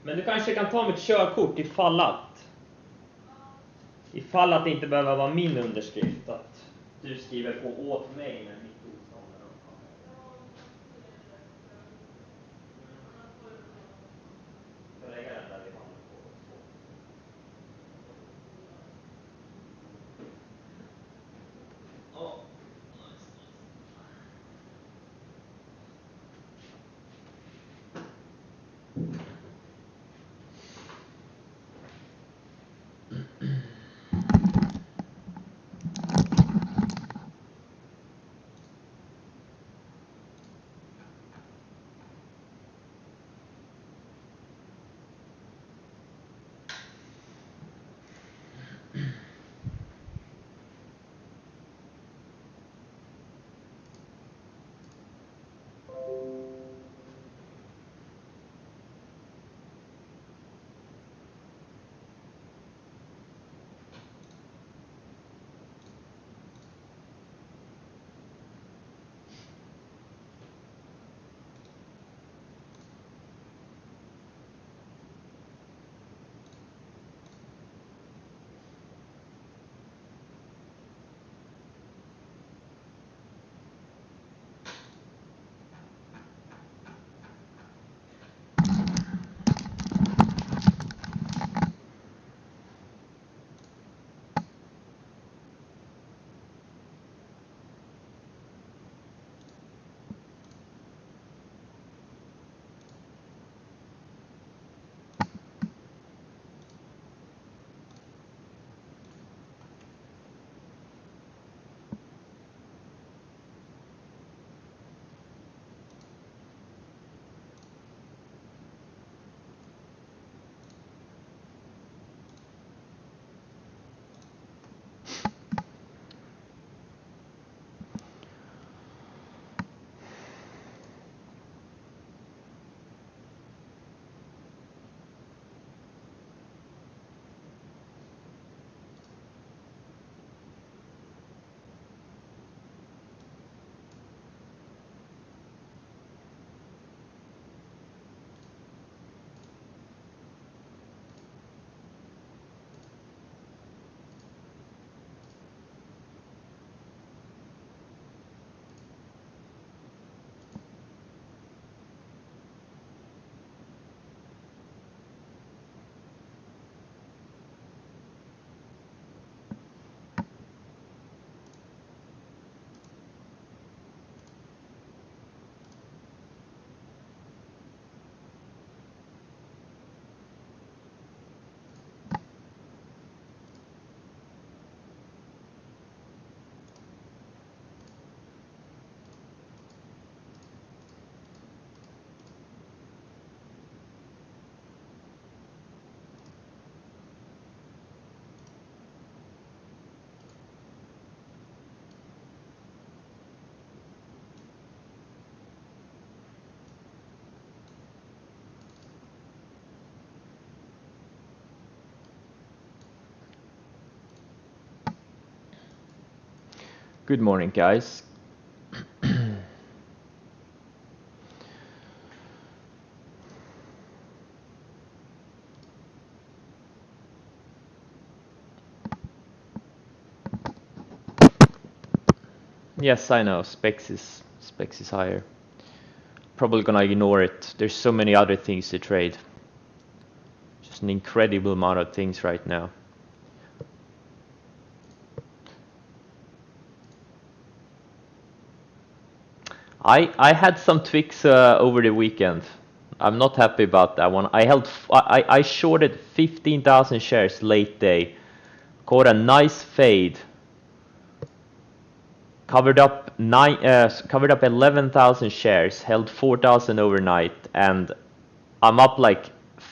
Men du kanske kan ta mitt körkort ifall att det inte behöver vara min underskrift, att du skriver på åt mig med mitt motstånd. Jag lägger den där i handen på. Ja. Good morning, guys. Yes, I know, specs is higher. Probably gonna ignore it. There's so many other things to trade. Just an incredible amount of things right now. I had some TVIX over the weekend. I'm not happy about that one. I shorted 15,000 shares late day. Caught a nice fade. Covered up 11,000 shares, held 4,000 overnight, and I'm up like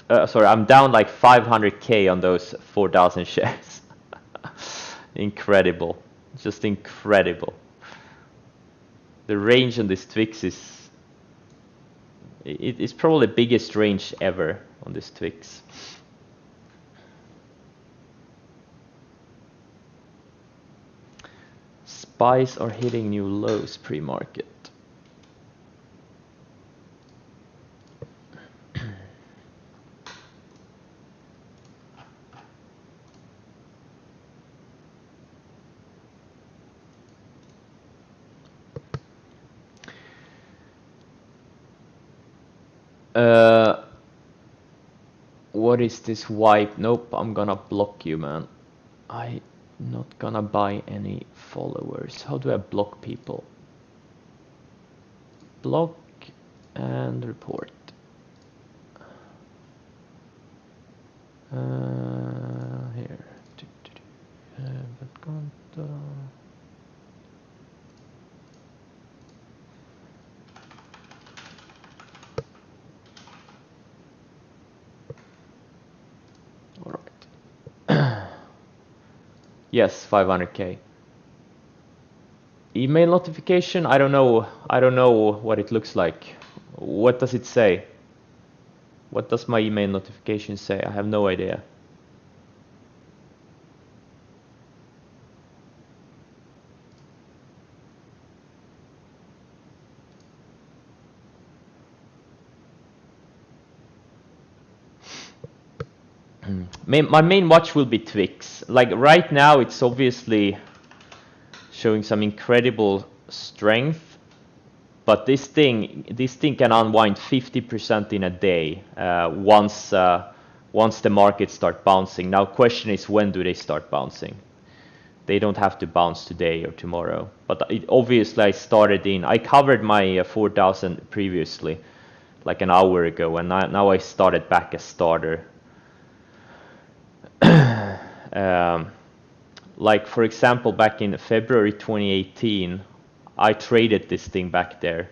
I'm down like 500k on those 4,000 shares. Incredible, just incredible. The range on this TVIX is probably the biggest range ever on this TVIX. Spies are hitting new lows pre-market. What is this wipe? Nope, I'm gonna block you, man. I'm not gonna buy any followers. How do I block people? Block and report. Here. All right. Yes, 500k. Email notification? I don't know. I don't know what it looks like. What does it say? What does my email notification say? I have no idea. My main watch will be TVIX. Like right now, it's obviously showing some incredible strength, but this thing can unwind 50% in a day once the markets start bouncing. Now, question is, when do they start bouncing? They don't have to bounce today or tomorrow, but obviously I covered my 4,000 previously, like an hour ago, and now I started back as starter. Like for example, back in February 2018, I traded this thing back then.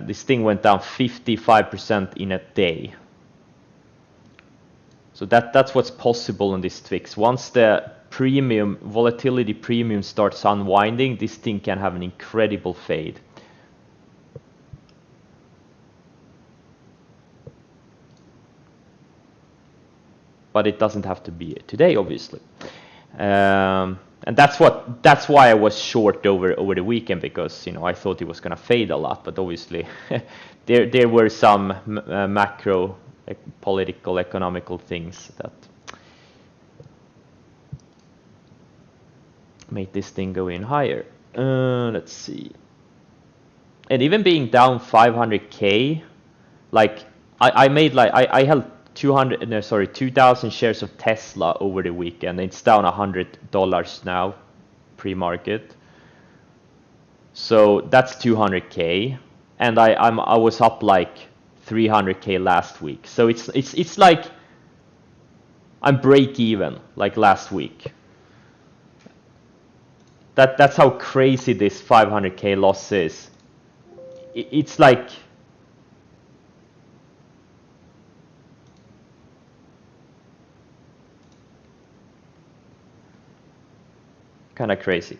This thing went down 55% in a day. So that's what's possible in this TVIX. Once the volatility premium starts unwinding, this thing can have an incredible fade. But it doesn't have to be today, obviously. And that's why I was short over the weekend, because I thought it was gonna fade a lot, but obviously there were some macro political economical things that made this thing go in higher. Let's see. And even being down 500k, like I held 2,000 shares of Tesla over the weekend. It's down $100 now, pre-market. So that's 200k, and I was up like 300k last week. So it's like I'm break even like last week. That's how crazy this 500k loss is. It's like kind of crazy.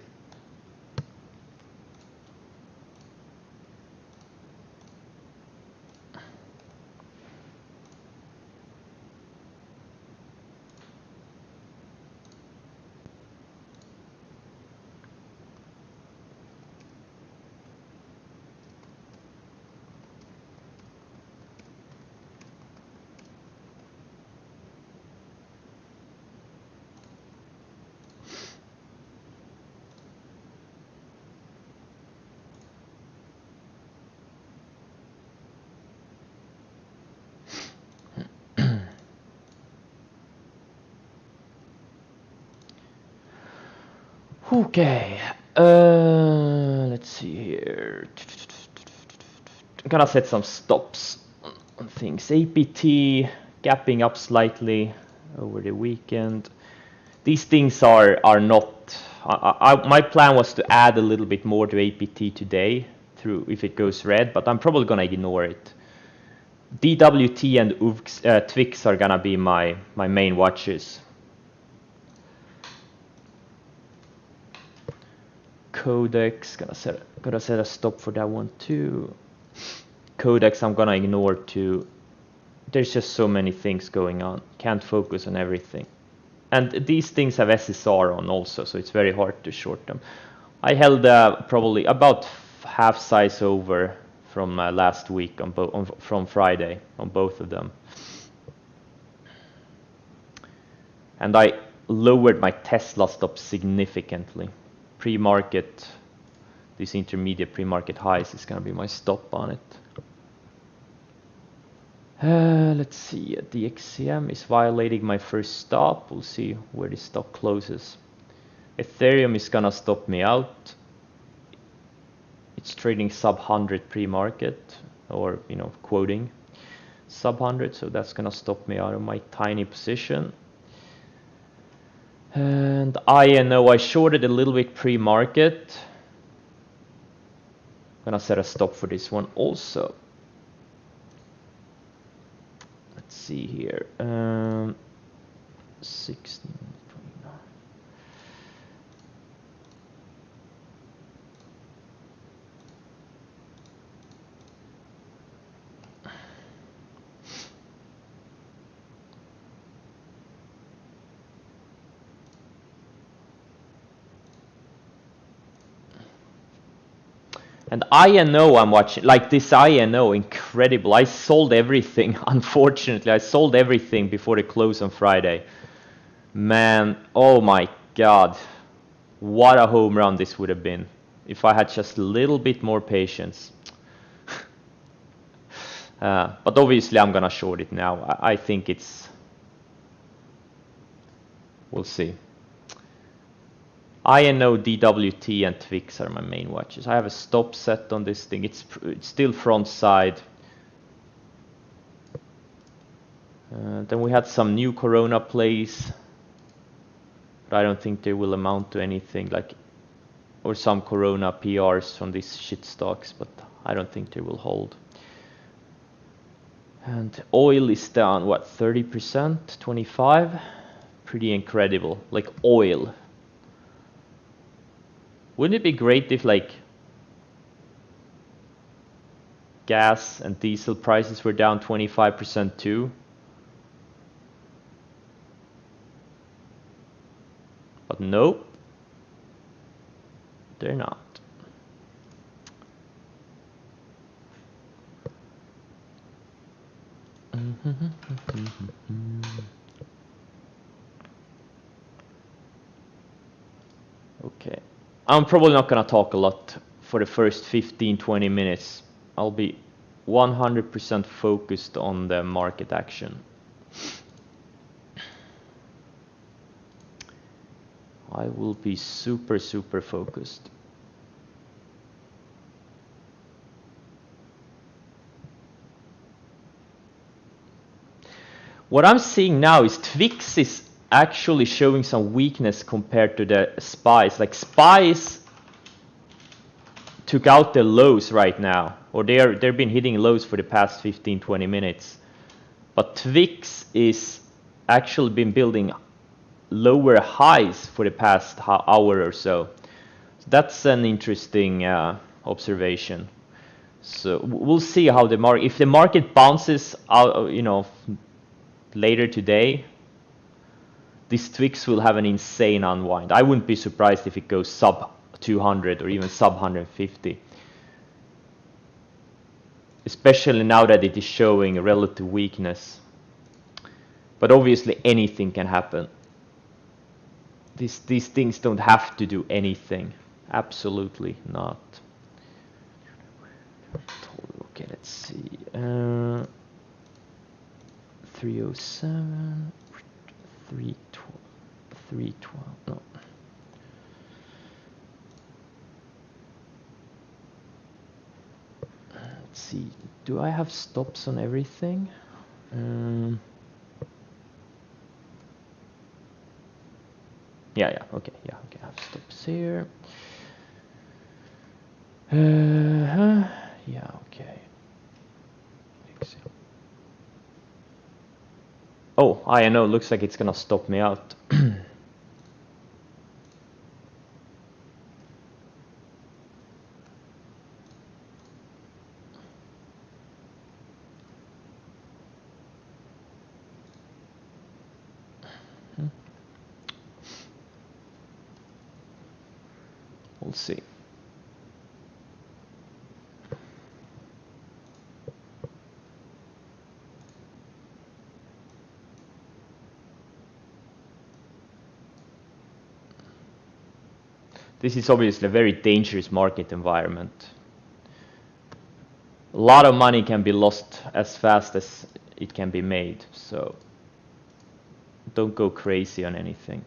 Okay, let's see here. I'm gonna set some stops on things. APT gapping up slightly over the weekend. These things are not. My plan was to add a little bit more to APT today through if it goes red, but I'm probably gonna ignore it. DWT and TVIX are gonna be my main watches. Codex, gonna set a stop for that one too. Codex I'm gonna ignore too. There's just so many things going on. Can't focus on everything. And these things have SSR on also, so it's very hard to short them. I held probably about half size over from last week from Friday on both of them. And I lowered my Tesla stop significantly. Pre-market, this intermediate pre-market highs is going to be my stop on it. Let's see, the XCM is violating my first stop. We'll see where this stock closes. Ethereum is gonna stop me out. It's trading sub 100 pre-market, or quoting sub 100, so that's gonna stop me out of my tiny position. And INO, I shorted a little bit pre-market. Gonna set a stop for this one also. Let's see here. 16. And INO I'm watching, like this INO, incredible. I sold everything, unfortunately. I sold everything before the close on Friday. Man, oh my God. What a home run this would have been if I had just a little bit more patience. But obviously I'm gonna short it now. I think it's... We'll see. INO, DWT, and TVIX are my main watches. I have a stop set on this thing. It's still front side. Then we had some new Corona plays, but I don't think they will amount to anything, or some Corona PRs from these shit stocks, but I don't think they will hold. And oil is down, what, 30%, 25%? Pretty incredible, like oil. Wouldn't it be great if gas and diesel prices were down 25% too? But nope, they're not. Okay. I'm probably not gonna talk a lot for the first 15-20 minutes. I'll be 100% focused on the market action. I will be super focused. What I'm seeing now is TVIX is actually showing some weakness compared to the SPYs. Like SPYs took out the lows right now, or they've been hitting lows for the past 15-20 minutes. But TVIX is actually been building lower highs for the past hour or so. That's an interesting observation. So we'll see how the market, if the market bounces out, later today, this TVIX will have an insane unwind. I wouldn't be surprised if it goes sub 200 or even sub 150. Especially now that it is showing a relative weakness. But obviously anything can happen. These things don't have to do anything. Absolutely not. Okay, let's see. 307, 312, 312, no. Let's see, do I have stops on everything? Yeah, okay, I have stops here. Yeah, okay. Oh, I know, looks like it's gonna stop me out. We'll see. This is obviously a very dangerous market environment. A lot of money can be lost as fast as it can be made. So don't go crazy on anything.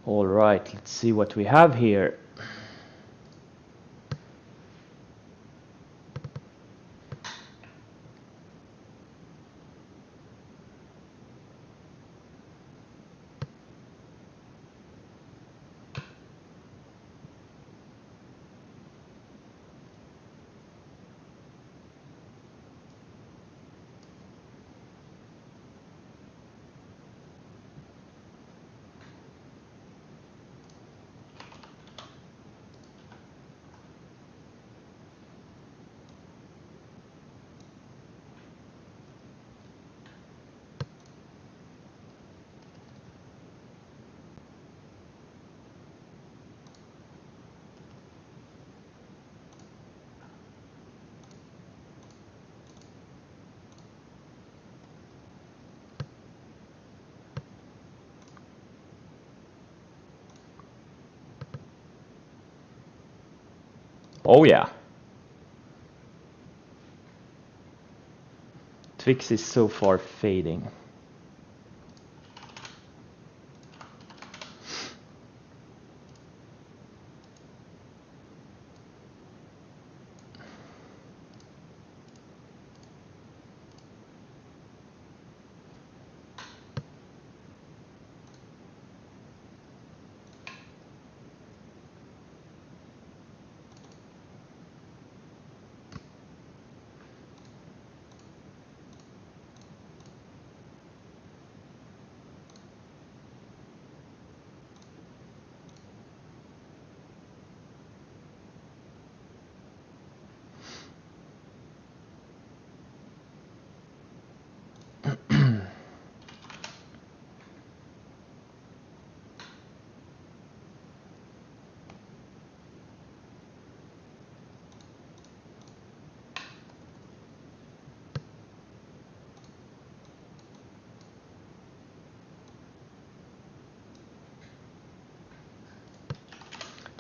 All right, let's see what we have here. Oh yeah. TVIX is so far fading.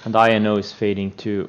And INO is fading too.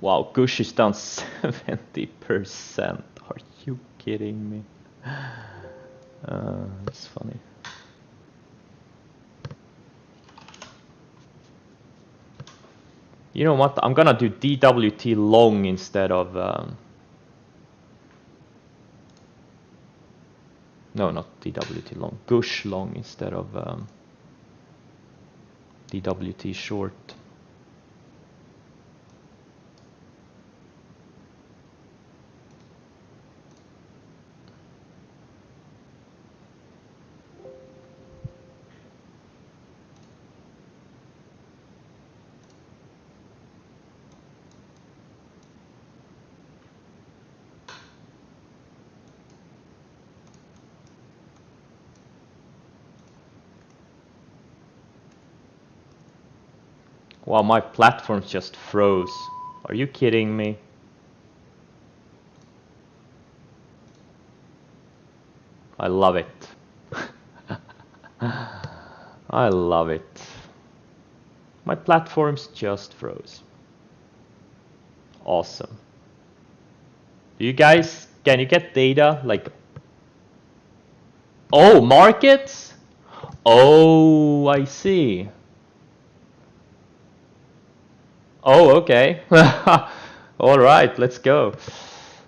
Wow, Gush is down 70%. Are you kidding me? It's funny. You know what? I'm gonna do DWT long instead of No, not DWT long. Gush long instead of DWT short. Wow, my platform just froze. Are you kidding me? I love it. I love it. My platforms just froze. Awesome. Do you guys, can you get data like... Oh, markets? Oh, I see. Oh, okay. All right, let's go.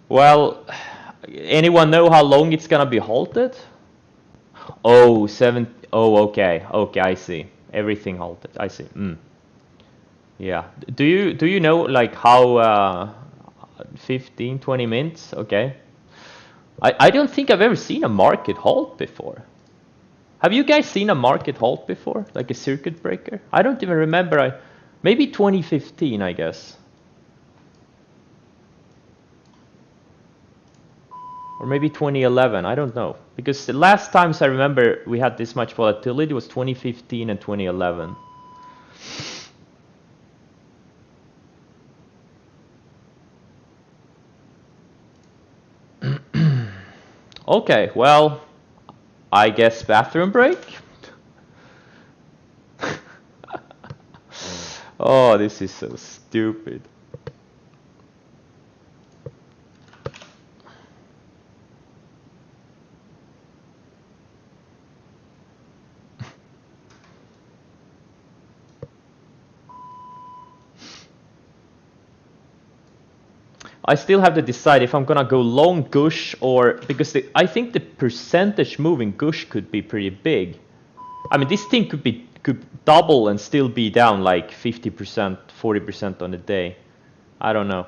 Well, anyone know how long it's gonna be halted? Oh, okay. Okay, I see. Everything halted. I see. Yeah. Do you know like how 15, 20 minutes? Okay. I don't think I've ever seen a market halt before. Have you guys seen a market halt before? Like a circuit breaker? I don't even remember. Maybe 2015, I guess. Or maybe 2011, I don't know. Because the last times I remember we had this much volatility was 2015 and 2011. Okay, well, I guess bathroom break? Oh, this is so stupid. I still have to decide if I'm gonna go long Gush or... Because I think the percentage move in Gush could be pretty big. I mean, this thing could double and still be down like 50%, 40% on the day. I don't know.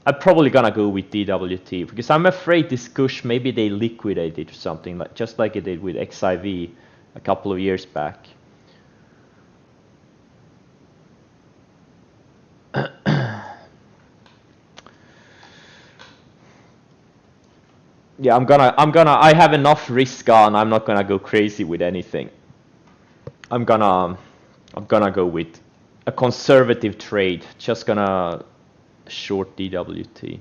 I'm probably gonna go with DWT because I'm afraid this Gush, maybe they liquidate it or something, like just like it did with XIV a couple of years back. Yeah, I have enough risk on. I'm not gonna go crazy with anything. I'm gonna go with a conservative trade. Just gonna short DWT.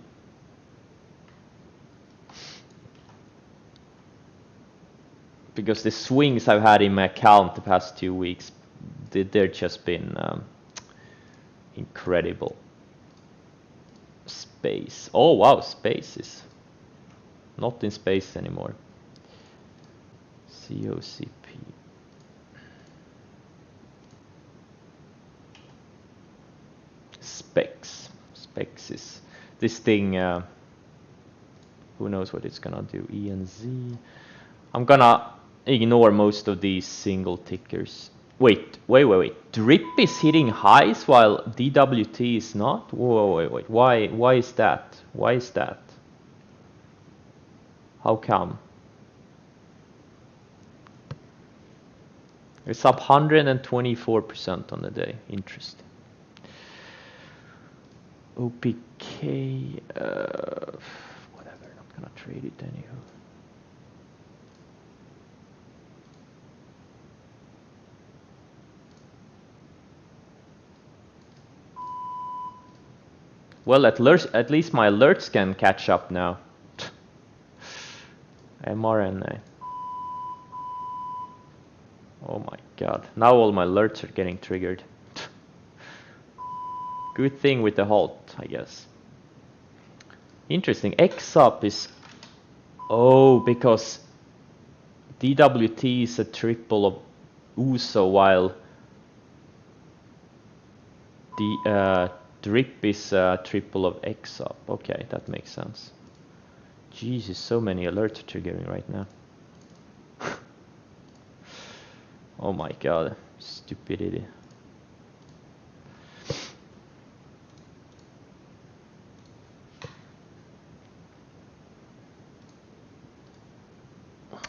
Because the swings I've had in my account the past 2 weeks, they're just been incredible. Space. Oh wow, space is not in space anymore. COCP. Specs is this thing. Who knows what it's gonna do? ENZ. I'm gonna ignore most of these single tickers. Wait. Drip is hitting highs while DWT is not? Whoa, wait. Why is that? Why is that? How come? It's up 124% on the day. Interesting. OPK, whatever, I'm not gonna trade it anyhow. Well, at least my alerts can catch up now. mRNA. Oh my god, now all my alerts are getting triggered. Good thing with the halt, I guess. Interesting, XUP is... Oh, because DWT is a triple of USO while the drip is a triple of XUP. Okay, that makes sense. Jesus, so many alerts are triggering right now. Oh my god, stupidity.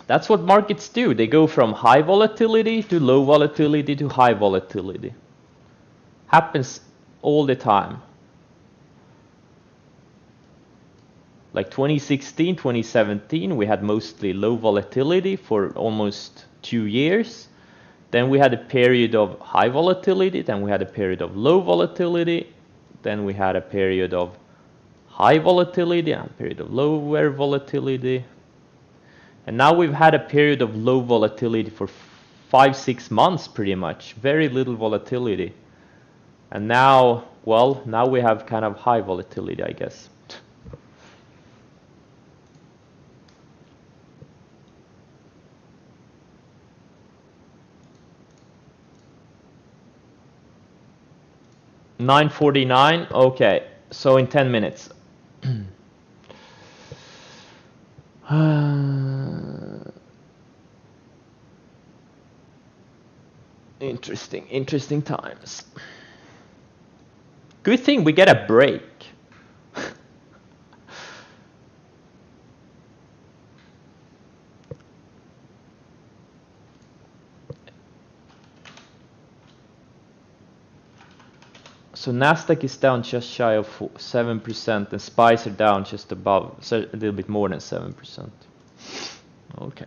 That's what markets do. They go from high volatility to low volatility to high volatility. Happens all the time. Like 2016, 2017, we had mostly low volatility for almost 2 years. Then we had a period of high volatility, then we had a period of low volatility, then we had a period of high volatility and a period of lower volatility. And now we've had a period of low volatility for 5-6 months pretty much. Very little volatility. And now, well, now we have kind of high volatility, I guess. $9.49. Okay, so in 10 minutes. Interesting times. Good thing we get a break. So Nasdaq is down just shy of 7%, and SPYs are down just above, so a little bit more than 7%. Okay.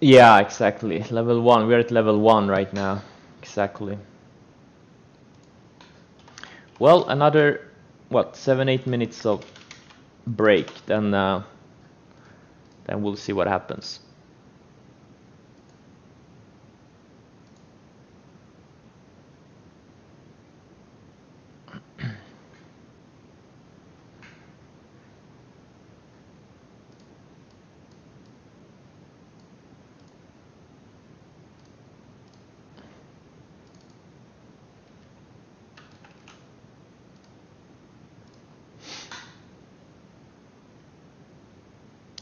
Yeah, exactly. Level 1. We're at level 1 right now. Exactly. Well, another, what, 7-8 minutes of break, then we'll see what happens.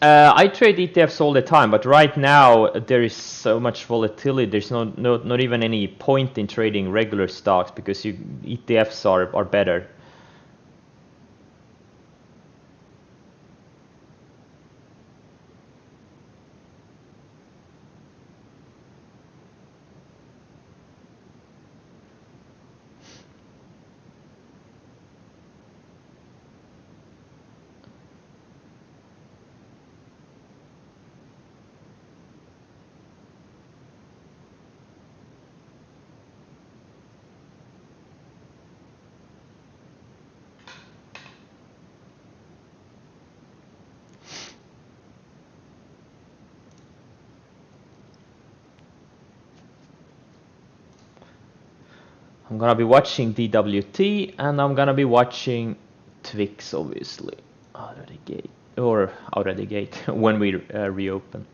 I trade ETFs all the time, but right now there is so much volatility. There's not even any point in trading regular stocks because ETFs are better. I'm gonna be watching DWT and I'm gonna be watching TVIX, obviously, out of the gate, or out of the gate when we reopen.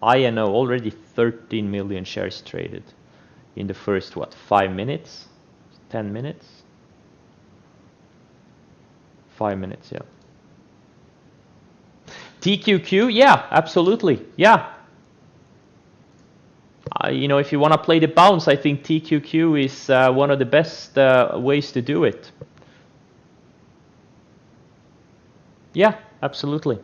INO already 13 million shares traded in the first, what, 5 minutes? 10 minutes? 5 minutes, yeah. TQQ, yeah, absolutely, yeah. You know, if you want to play the bounce, I think TQQ is one of the best ways to do it. Yeah, absolutely.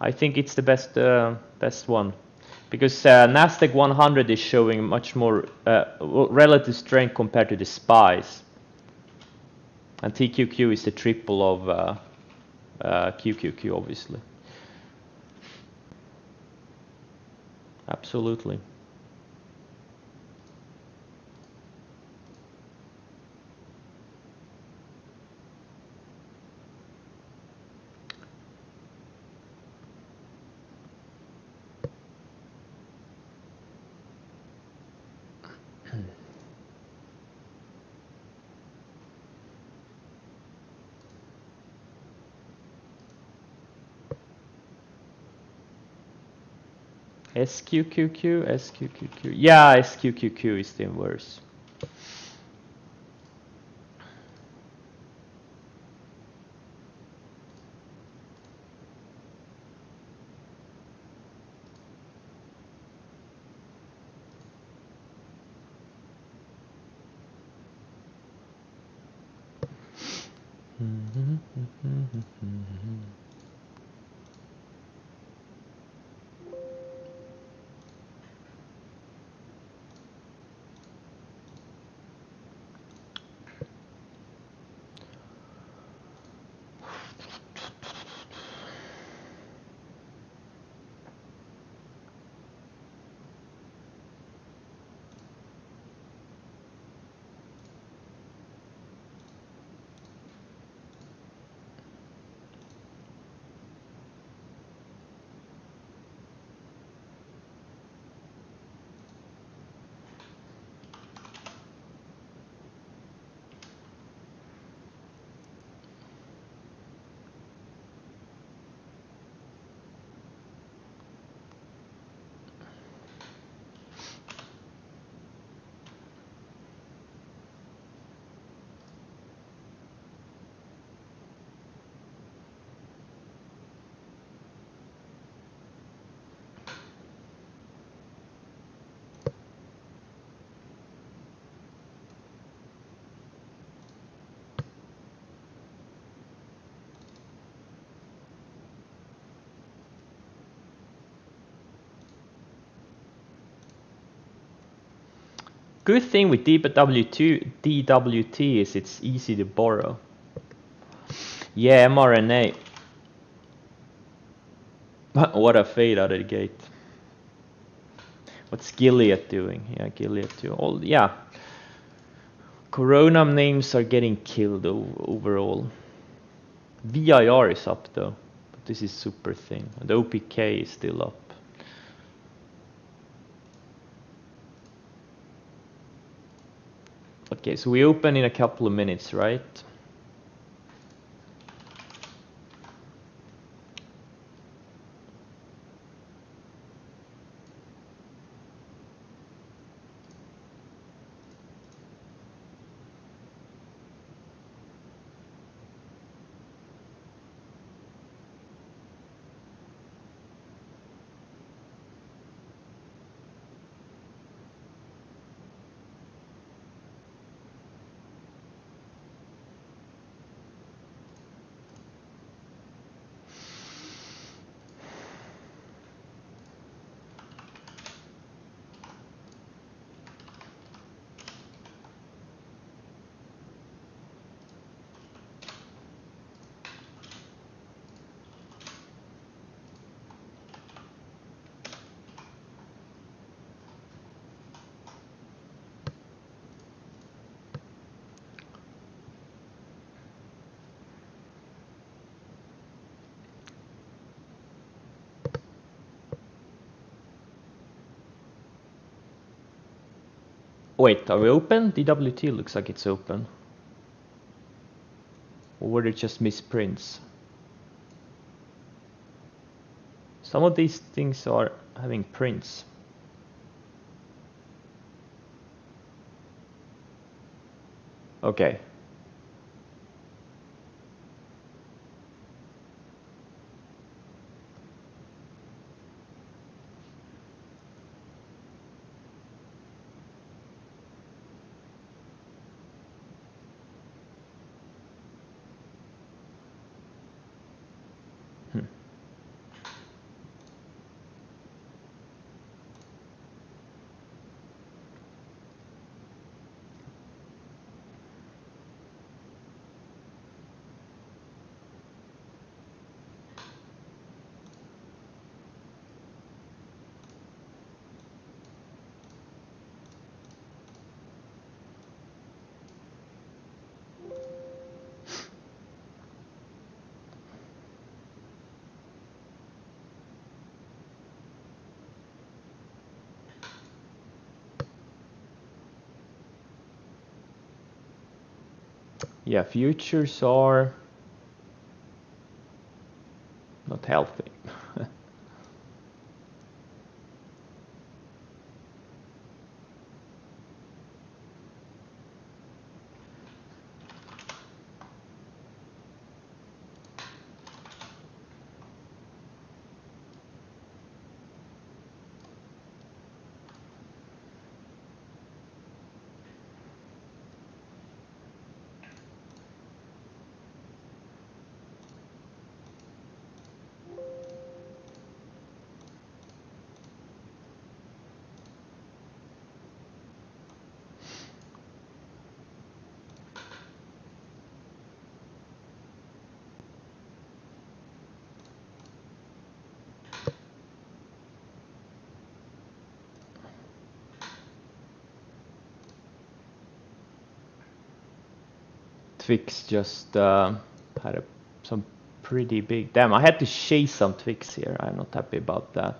I think it's the best one, because Nasdaq 100 is showing much more relative strength compared to the SPYs, and TQQ is the triple of QQQ, obviously. Absolutely. SQQQ. Yeah, SQQQ is the inverse. Good thing with DWT is it's easy to borrow. Yeah, mRNA. What a fade out of the gate. What's Gilead doing? Yeah, Gilead too. All, yeah. Corona names are getting killed overall. VIR is up though, but this is super thin. And the OPK is still up. Okay, so we open in a couple of minutes, right? Wait, are we open? DWT looks like it's open. Or were it just misprints? Some of these things are having prints. Okay. Yeah, futures are not healthy. TVIX just had some pretty big... Damn, I had to chase some TVIX here. I'm not happy about that.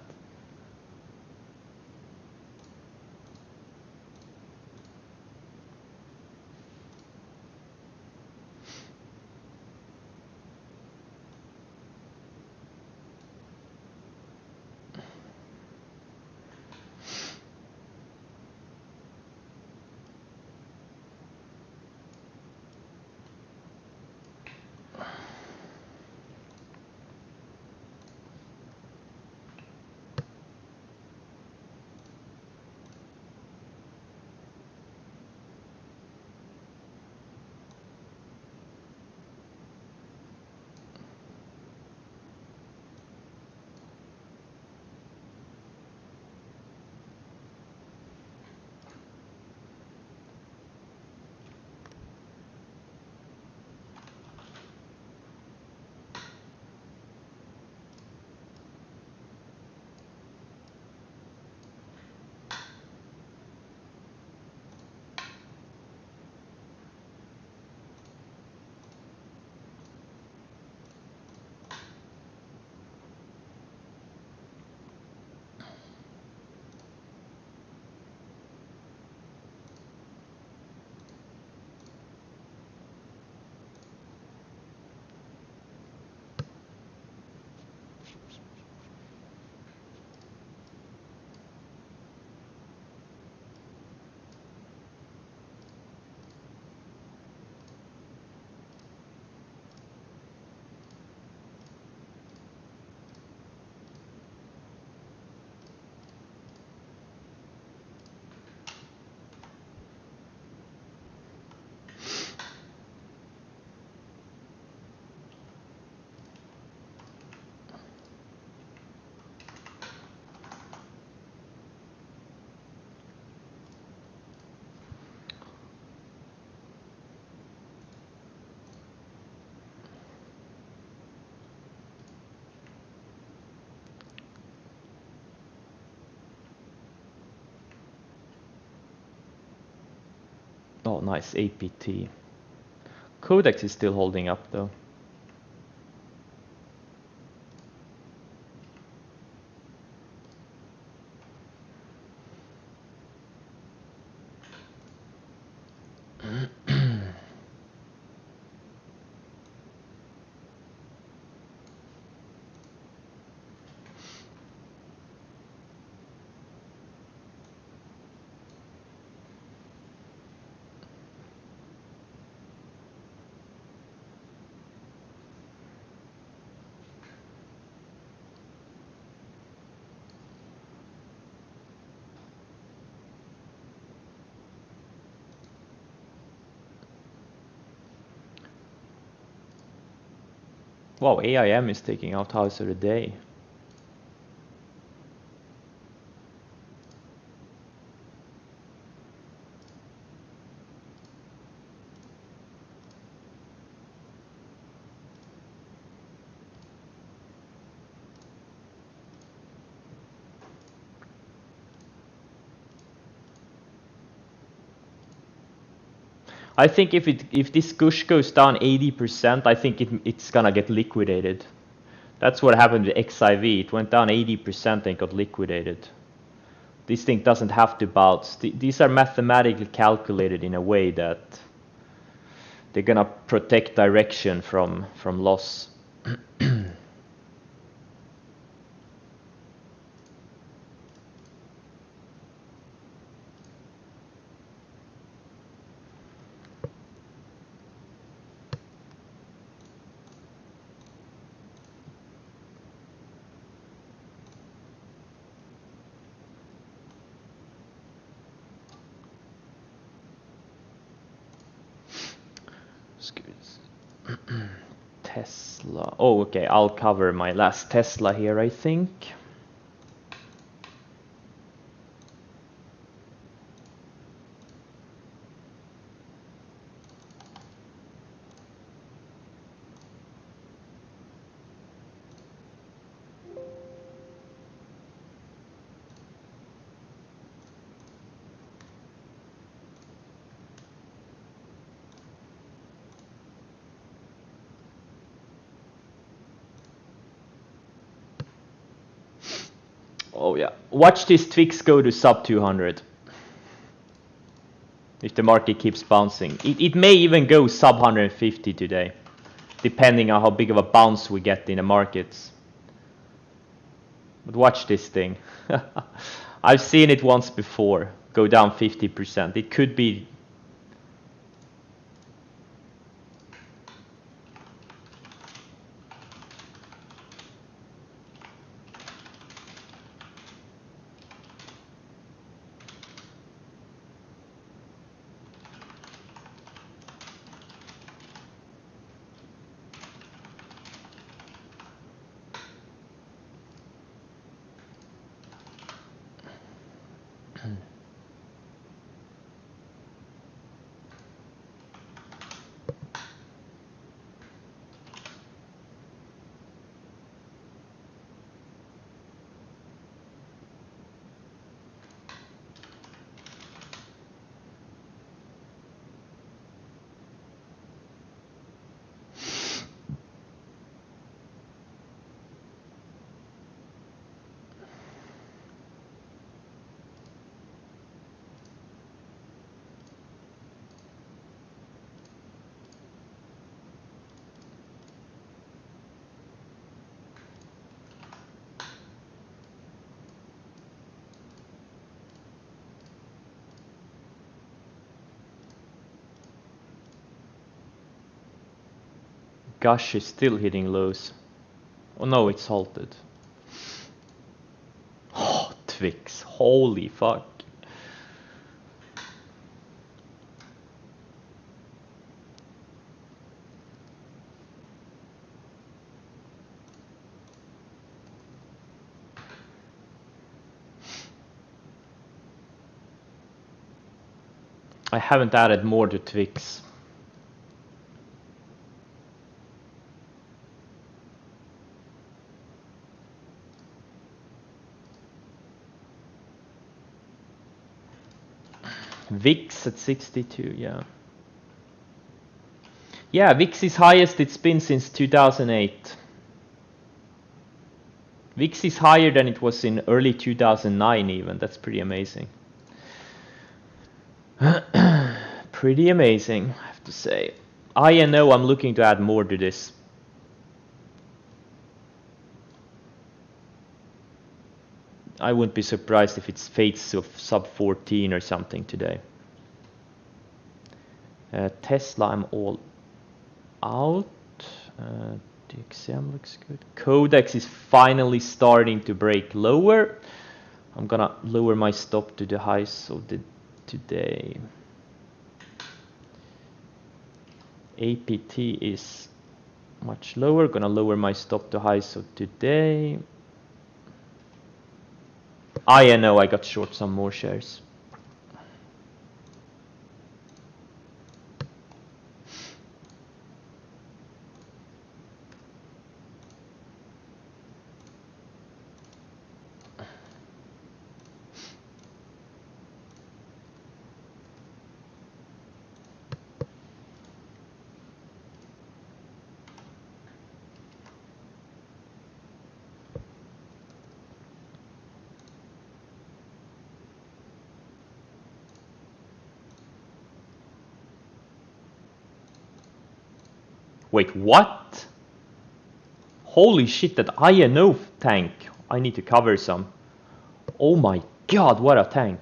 Oh, nice, APT. Codex is still holding up though. Wow, AIM is taking out house of the day. I think if this gush goes down 80%, I think it's gonna get liquidated. That's what happened to XIV. It went down 80% and got liquidated. This thing doesn't have to bounce. These are mathematically calculated in a way that they're gonna protect direction from loss. Tesla. Oh, okay. I'll cover my last Tesla here, I think. Oh yeah. Watch this TVIX go to sub 200. If the market keeps bouncing. It may even go sub 150 today. Depending on how big of a bounce we get in the markets. But watch this thing. I've seen it once before. Go down 50%. It could be... Gosh, is still hitting lows. Oh no, it's halted. Oh, TVIX. Holy fuck. I haven't added more to TVIX. VIX at 62, yeah. Yeah, VIX is highest it's been since 2008. VIX is higher than it was in early 2009 even. That's pretty amazing. Pretty amazing, I have to say. INO, I'm looking to add more to this. I wouldn't be surprised if it's fades of sub 14 or something today. Tesla, I'm all out. DXM looks good. Codex is finally starting to break lower. I'm gonna lower my stop to the highs of the today. APT is much lower. Gonna lower my stop to highs of today. I know I got short some more shares. Wait, what? Holy shit, that INO tank. I need to cover some. Oh my god, what a tank.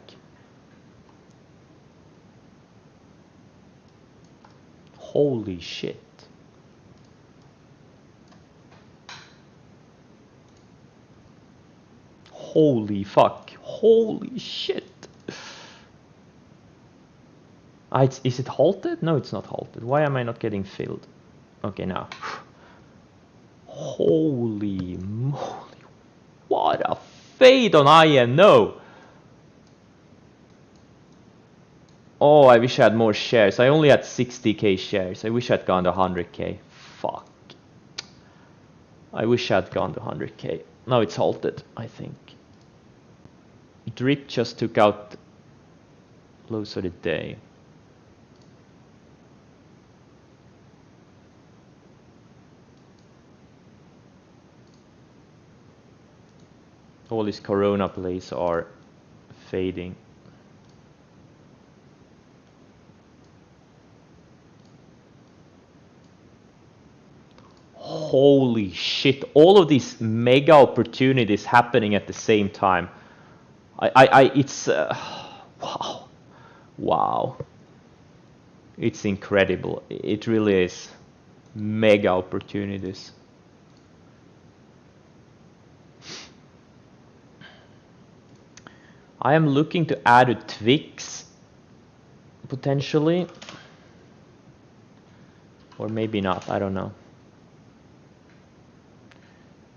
Holy shit. Holy fuck. Holy shit. Is it halted? No, it's not halted. Why am I not getting filled? Okay, now. Holy moly. What a fade on INO. Oh, I wish I had more shares. I only had 60k shares. I wish I'd gone to 100k. Fuck. I wish I'd gone to 100k. Now it's halted, I think. Drip just took out lows of the day. All these Corona plays are fading. Holy shit, all of these mega opportunities happening at the same time. It's wow. Wow. It's incredible. It really is. Mega opportunities. I am looking to add a TVIX potentially. Or maybe not, I don't know.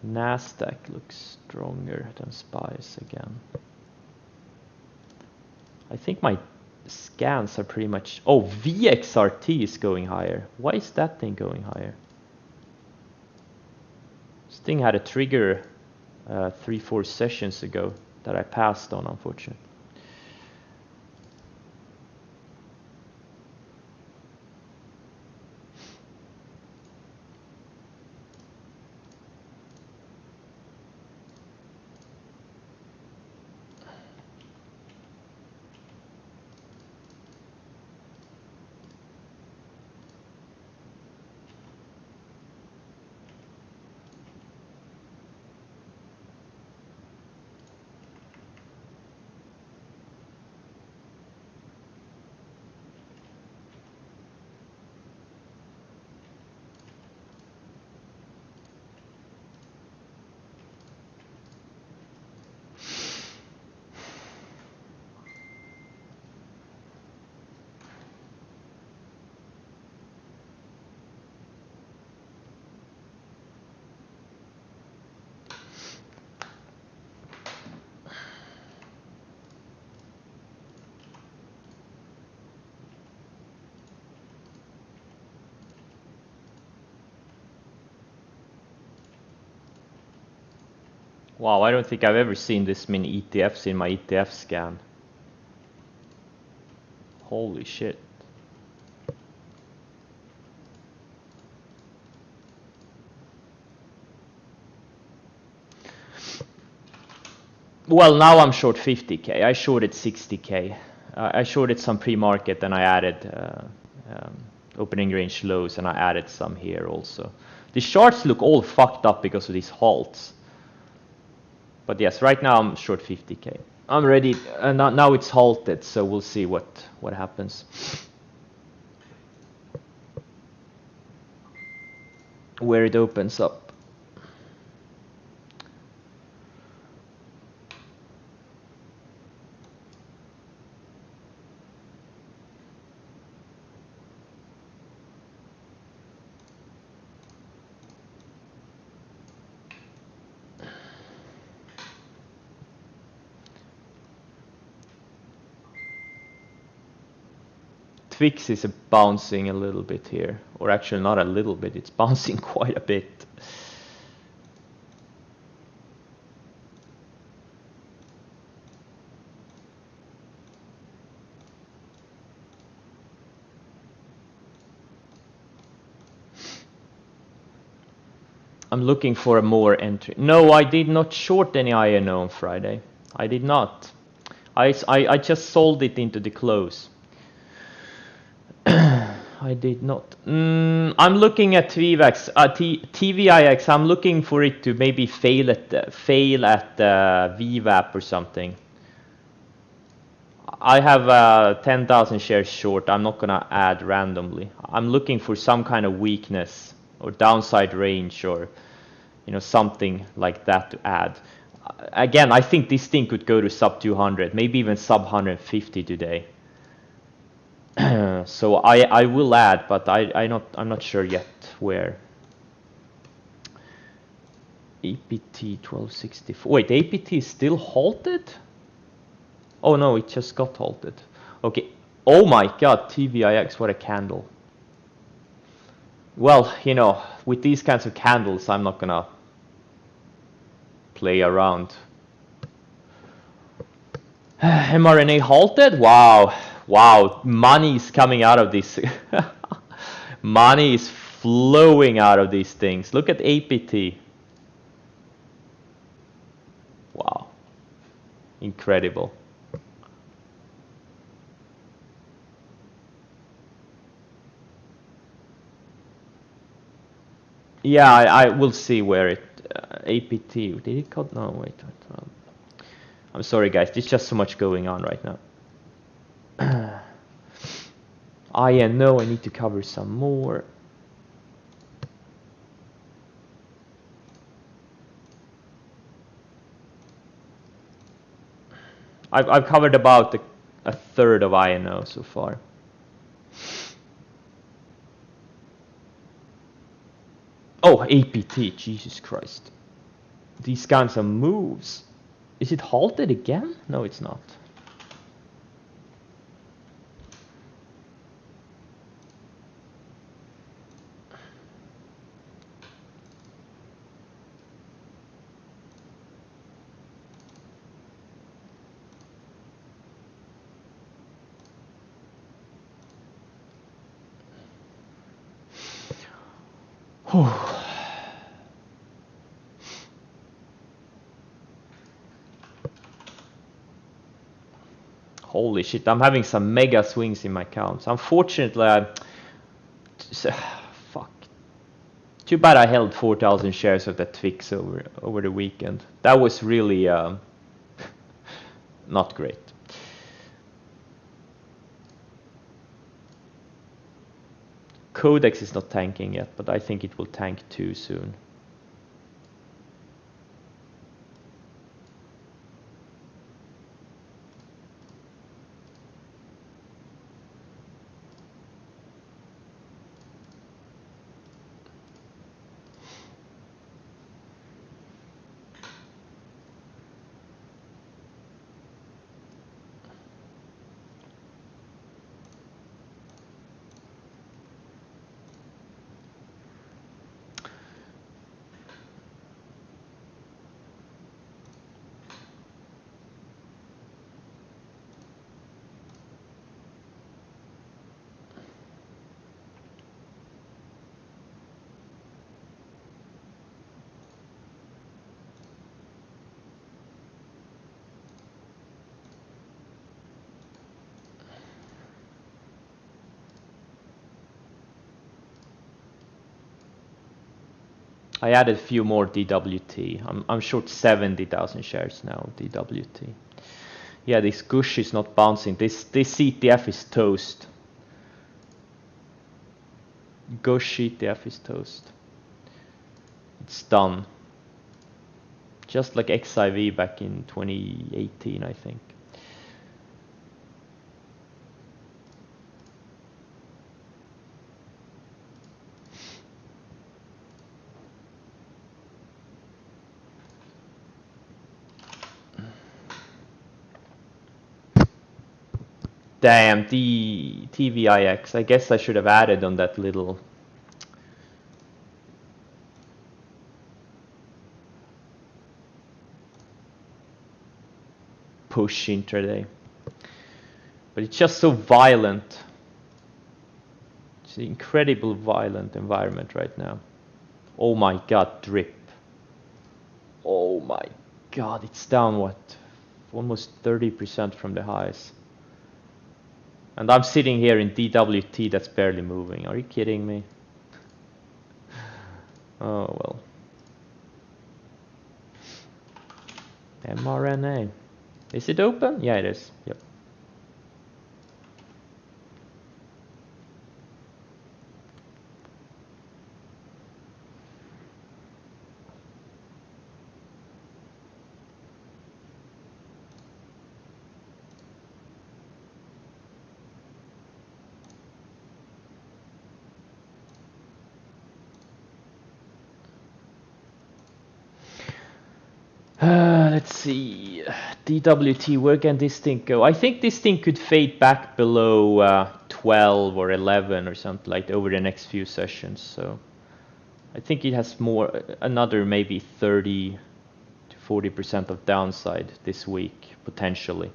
Nasdaq looks stronger than SPYs again. I think my scans are pretty much... Oh, VXRT is going higher. Why is that thing going higher? This thing had a trigger 3-4 sessions ago that I passed on, unfortunately. Wow, I don't think I've ever seen this many ETFs in my ETF scan. Holy shit. Well, now I'm short 50k. I shorted 60k. I shorted some pre-market and I added opening range lows and I added some here also. The charts look all fucked up because of these halts. But yes, right now I'm short 50k. I'm ready, and now it's halted, so we'll see what happens. Where it opens up. TVIX is bouncing a little bit here, or actually not a little bit, it's bouncing quite a bit. I'm looking for a more entry. No, I did not short any INO on Friday. I did not. I just sold it into the close. I did not. I'm looking at TVIX. TVIX. I'm looking for it to maybe fail at VWAP or something. I have 10,000 shares short. I'm not gonna add randomly. I'm looking for some kind of weakness or downside range or something like that to add. Again, I think this thing could go to sub 200, maybe even sub 150 today. So I will add, but I'm not sure yet where. APT 1264. Wait, APT is still halted? Oh no, it just got halted. Okay. Oh my god, TVIX, what a candle. Well, with these kinds of candles, I'm not gonna play around. mRNA halted? Wow. Wow, money is coming out of this. Money is flowing out of these things. Look at APT. Wow. Incredible. Yeah, I will see where it... APT, did it cut? No, wait. I'm sorry guys, there's just so much going on right now. I know I need to cover some more. I've covered about a third of INO so far. Oh, APT, Jesus Christ. These kinds of moves. Is it halted again? No, it's not. Holy shit, I'm having some mega swings in my accounts. Unfortunately, fuck. Too bad I held 4,000 shares of that TVIX over the weekend. That was really not great. Codex is not tanking yet, but I think it will tank too soon. I added a few more DWT. I'm short 70,000 shares now, DWT. Yeah, this gush is not bouncing. This ETF is toast. Gush ETF is toast. It's done. Just like XIV back in 2018, I think. Damn, the TVIX. I guess I should have added on that little push intraday. But it's just so violent. It's an incredible violent environment right now. Oh my god, drip. Oh my god, it's down what? Almost 30% from the highs. And I'm sitting here in DWT that's barely moving. Are you kidding me? Oh well. mRNA. Is it open? Yeah, it is. Yep. Let's see. DWT, where can this thing go? I think this thing could fade back below 12 or 11 or something like that over the next few sessions. So I think it has another maybe 30 to 40% of downside this week, potentially.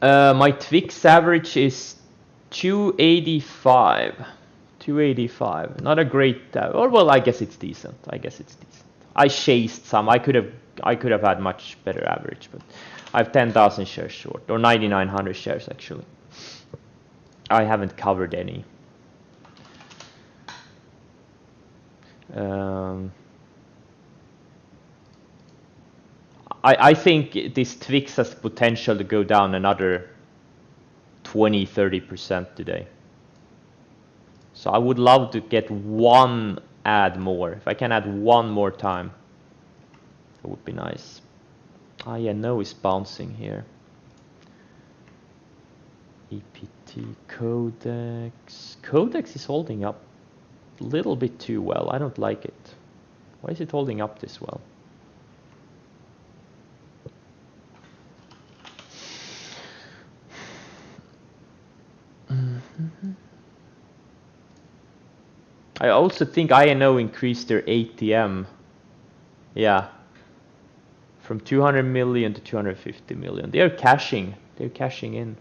My TVIX average is 285. 285. Not a great, or well, I guess it's decent. I chased some. I could have had much better average, but I have 10,000 shares short, or 9,900 shares actually. I haven't covered any. I think this TVIX has potential to go down another 20-30% today. So I would love to get one add more. If I can add one more time, it would be nice. INO is bouncing here. EPT Codex. Codex is holding up a little bit too well. I don't like it. Why is it holding up this well? I also think INO increased their ATM. Yeah. From 200 million to 250 million. They're cashing in.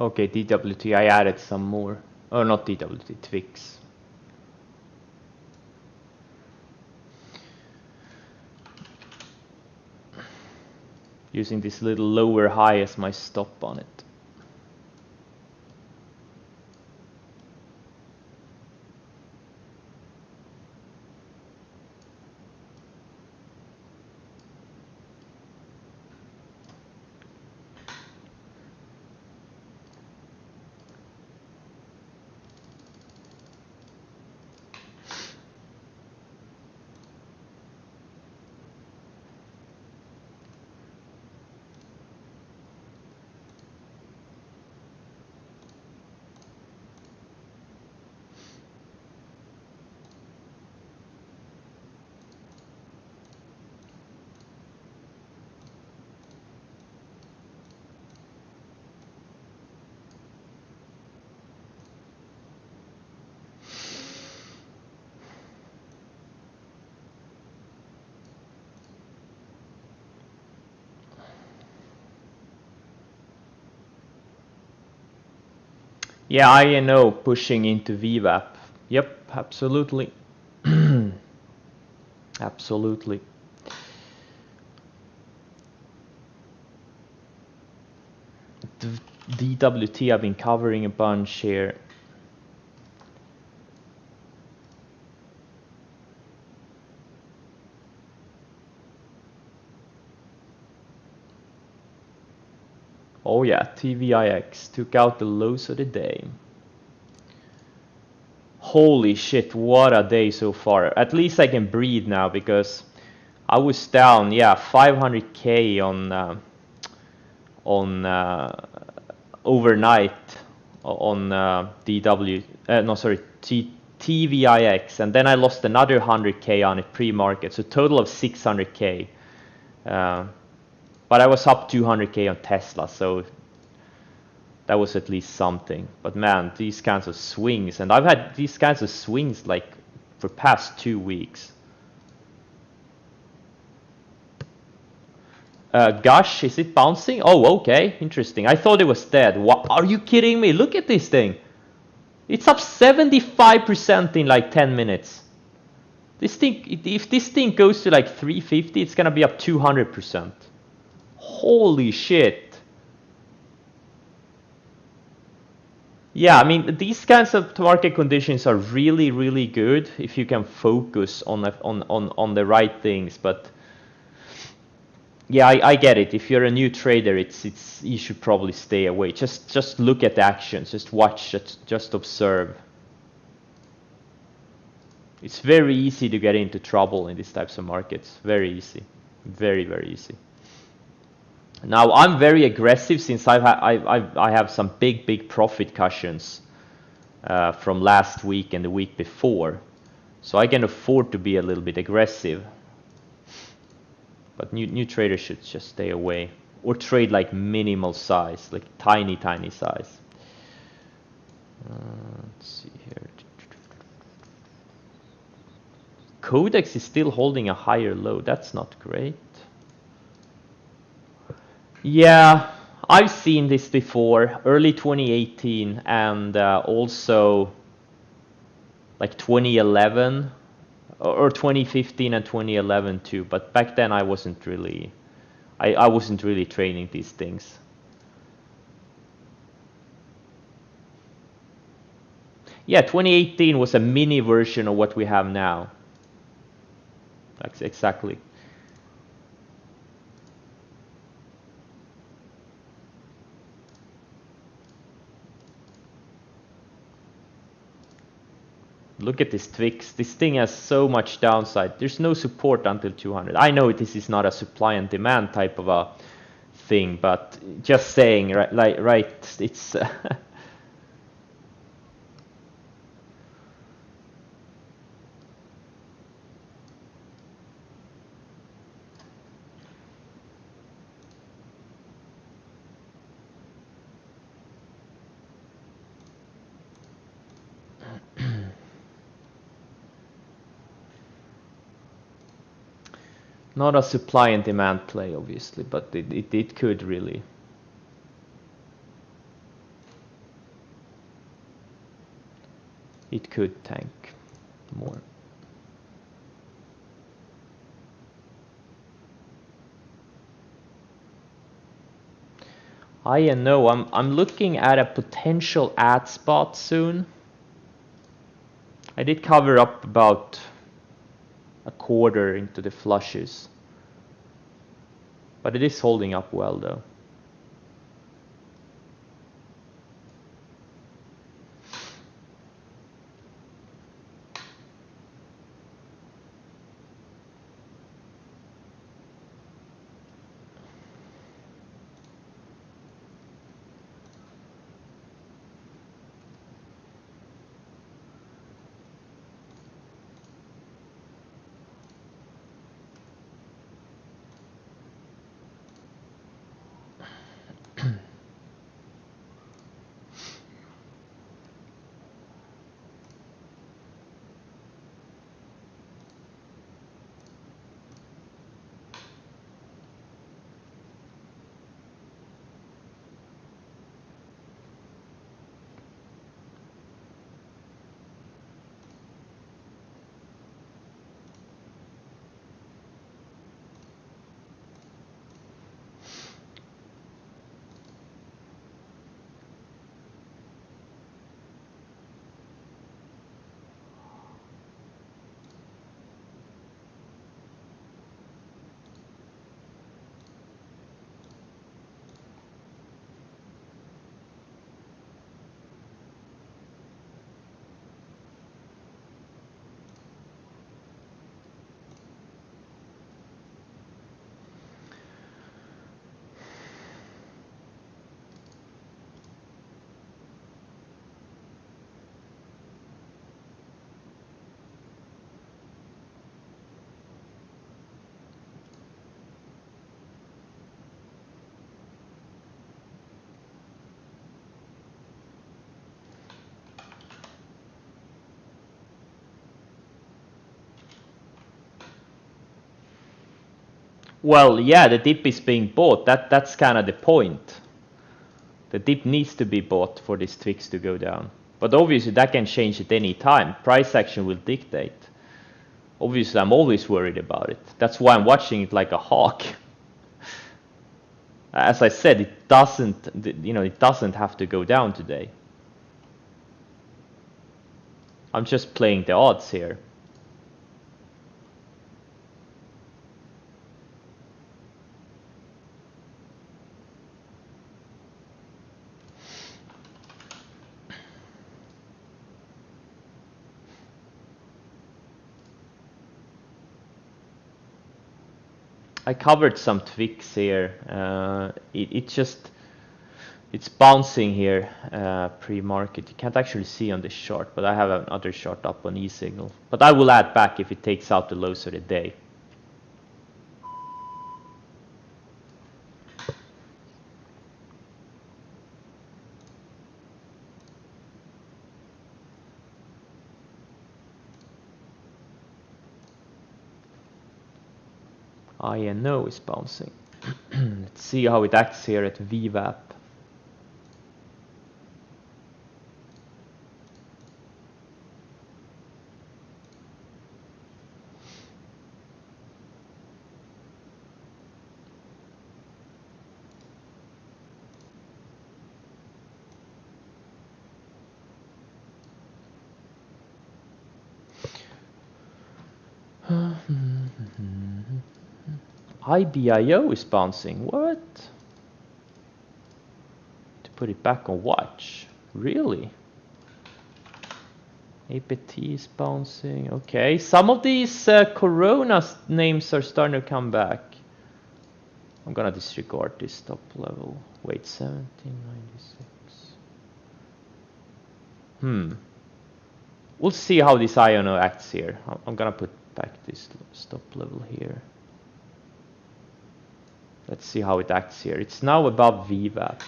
Okay, DWT, I added some more. Oh, not DWT, TVIX. Using this little lower high as my stop on it. Yeah, INO pushing into VWAP. Yep, absolutely. Absolutely. DWT I've been covering a bunch here. Oh yeah, TVIX took out the lows of the day. Holy shit, what a day so far. At least I can breathe now because I was down, yeah, 500k on overnight on TVIX, and then I lost another 100k on it pre-market, so total of 600k. But I was up 200k on Tesla, so that was at least something. But man, these kinds of swings, and I've had these kinds of swings like for past 2 weeks. Gush, is it bouncing? Oh, okay, interesting. I thought it was dead. What? Are you kidding me? Look at this thing. It's up 75% in like 10 minutes. This thing, if this thing goes to like 350, it's gonna be up 200%. Holy shit. Yeah, I mean, these kinds of market conditions are really, really good if you can focus on the right things. But yeah, I get it. If you're a new trader, it's you should probably stay away. Just look at the actions. Just watch. Just observe. It's very easy to get into trouble in these types of markets. Very easy. Very, very easy. Now I'm very aggressive since I have some big profit cushions from last week and the week before, so I can afford to be a little bit aggressive. But new traders should just stay away or trade like minimal size, like tiny size. Let's see here. Codex is still holding a higher low. That's not great. Yeah, I've seen this before, early 2018 and also like 2011 or 2015 and 2011 too. But back then I wasn't really, I wasn't really trading these things. Yeah, 2018 was a mini version of what we have now. That's exactly. Look at this TVIX. This thing has so much downside. There's no support until 200. I know this is not a supply and demand type of a thing, but just saying, right, it's not a supply and demand play, obviously, but it could really. It could tank more. I know. I'm looking at a potential ad spot soon. I did cover up about a quarter into the flushes, but it is holding up well though. Well, yeah, the dip is being bought. That's kind of the point. The dip needs to be bought for this TVIX to go down. But obviously that can change at any time. Price action will dictate. Obviously I'm always worried about it. That's why I'm watching it like a hawk. As I said, it doesn't have to go down today. I'm just playing the odds here. I covered some TVIX here. It's bouncing here pre-market. You can't actually see on this chart, but I have another chart up on e-signal. But I will add back if it takes out the lows of the day. INO is bouncing. Let's see how it acts here at VWAP. IBIO is bouncing. What? To put it back on watch. Really? APT is bouncing. Okay, some of these Corona names are starting to come back. I'm gonna disregard this stop level. Wait, 1796. We'll see how this INO acts here. I'm gonna put back this stop level here. Let's see how it acts here. It's now above VWAP.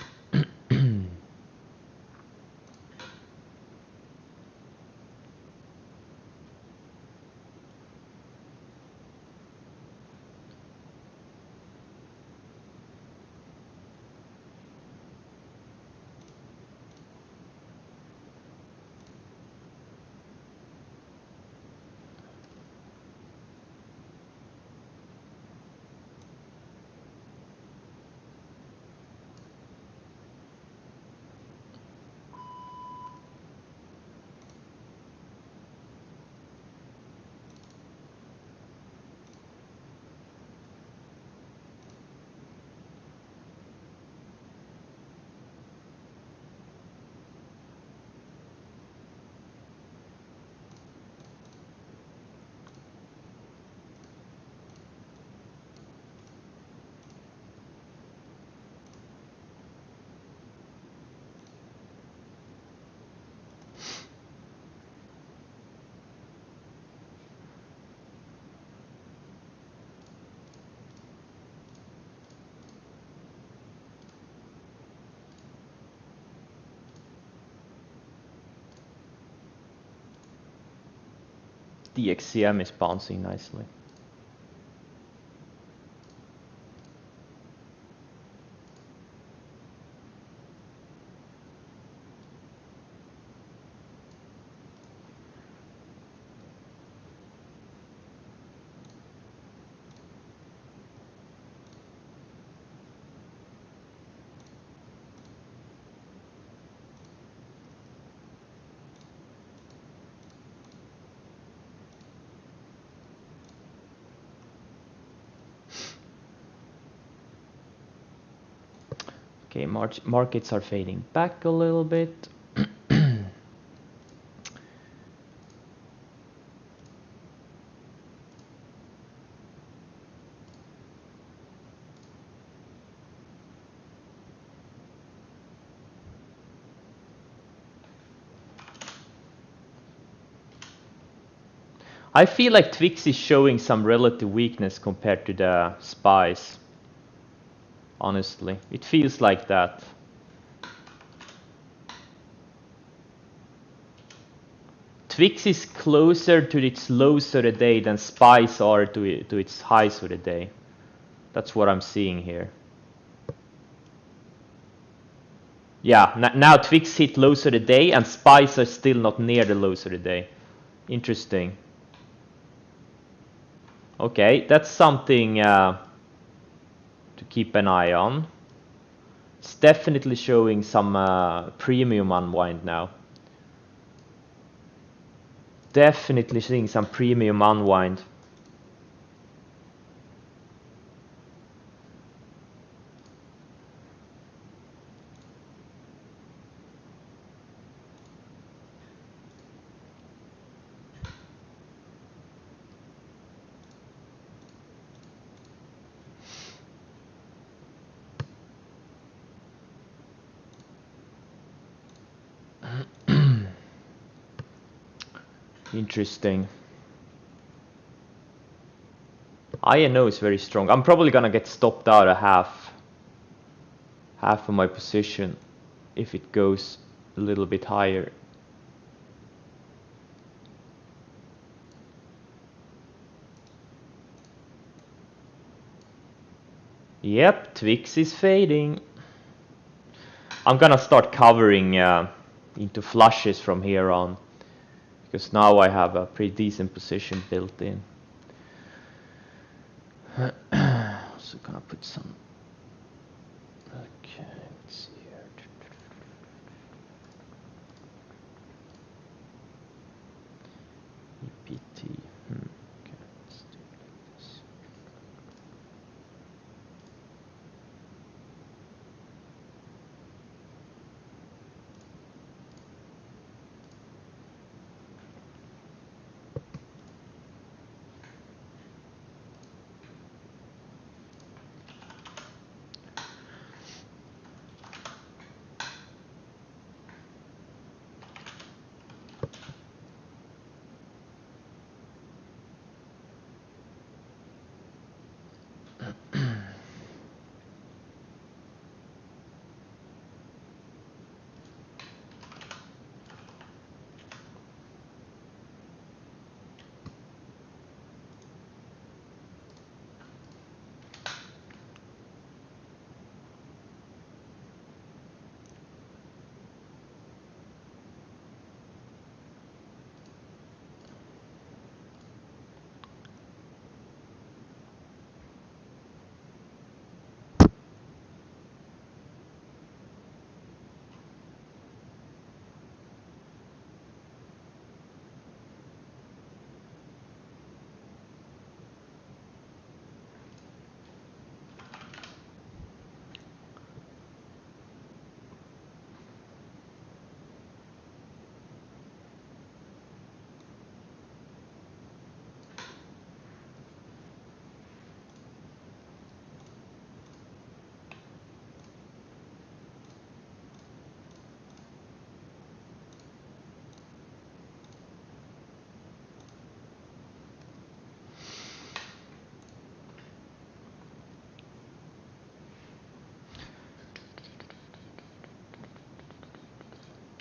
The XCM is bouncing nicely. Okay, markets are fading back a little bit. I feel like TVIX is showing some relative weakness compared to the SPYs. Honestly, it feels like that. TVIX is closer to its lows of the day than SPYs are to its highs of the day. That's what I'm seeing here. Yeah, now TVIX hit lows of the day and SPYs are still not near the lows of the day. Interesting. Okay, that's something to keep an eye on. It's definitely showing some premium unwind now. Definitely seeing some premium unwind. Interesting. INO is very strong. I'm probably gonna get stopped out of half of my position if it goes a little bit higher. Yep, TVIX is fading. I'm gonna start covering into flushes from here on, because now I have a pretty decent position built in. So gonna put some. Okay, let's see here. EPT. Okay, let's do it like this.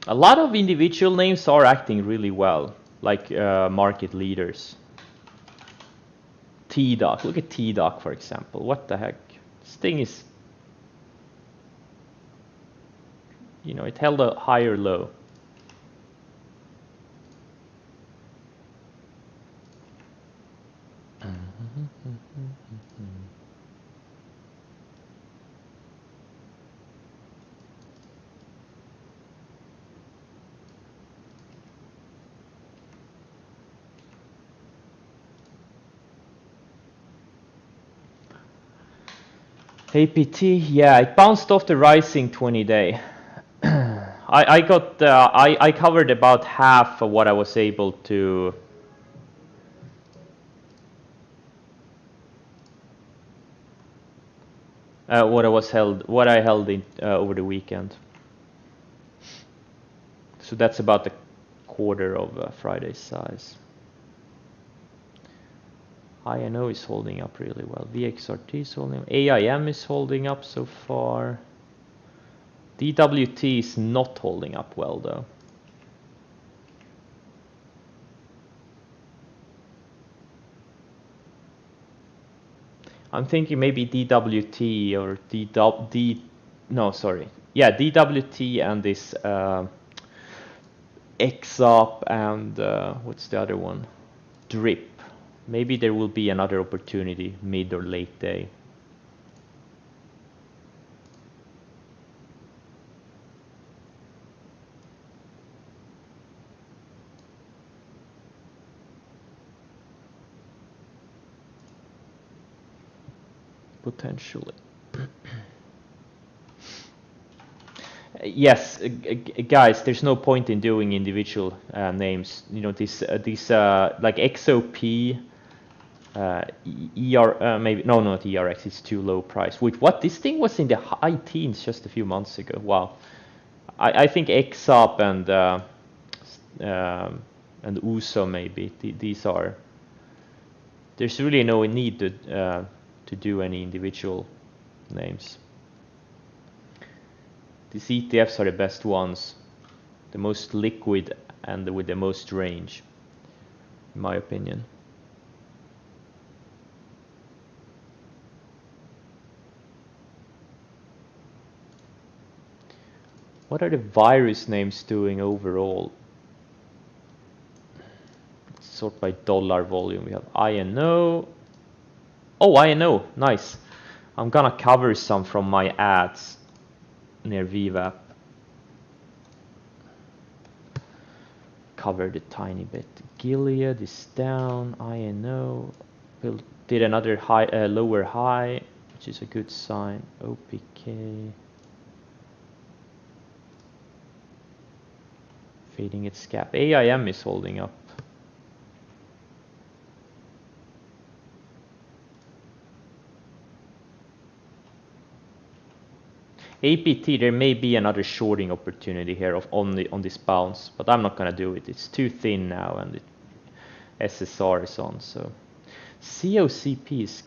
A lot of individual names are acting really well, like market leaders. TDOC, look at TDOC for example. What the heck? This thing is, you know, it held a higher low. APT, yeah, it bounced off the rising 20-day. I covered about half of what I was able to. What I held in over the weekend. So that's about a quarter of Friday's size. INO is holding up really well. VXRT is holding up. AIM is holding up so far. DWT is not holding up well though. I'm thinking maybe DWT or yeah, DWT and this XUP and what's the other one? DRIP. Maybe there will be another opportunity mid or late day. Potentially. Yes, guys, there's no point in doing individual names. You know, these like XOP, maybe no, not ERX. It's too low price. Wait, what? This thing was in the high teens just a few months ago. Wow. I think XUP and USO maybe these are. There's really no need to do any individual names. These ETFs are the best ones, the most liquid and with the most range, in my opinion. What are the virus names doing overall? Let's sort by dollar volume. We have INO. Oh, INO, nice. I'm gonna cover some from my ads near VWAP. Covered a tiny bit. Gilead is down. INO did another high, lower high, which is a good sign. OPK fading its gap. AIM is holding up. APT, there may be another shorting opportunity here on this bounce, but I'm not gonna do it. It's too thin now, and SSR is on. So COCP is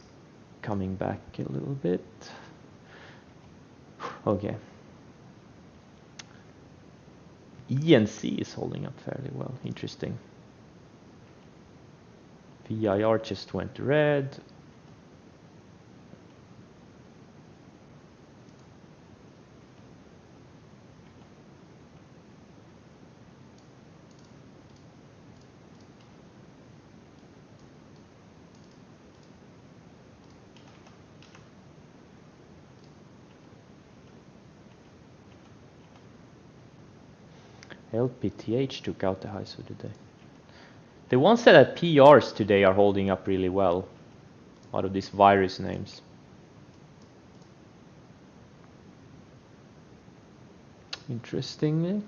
coming back a little bit. Okay. ENC is holding up fairly well. Interesting. VIR just went red. LPTH took out the highs of the day. The ones that had PRs today are holding up really well out of these virus names. Interestingly.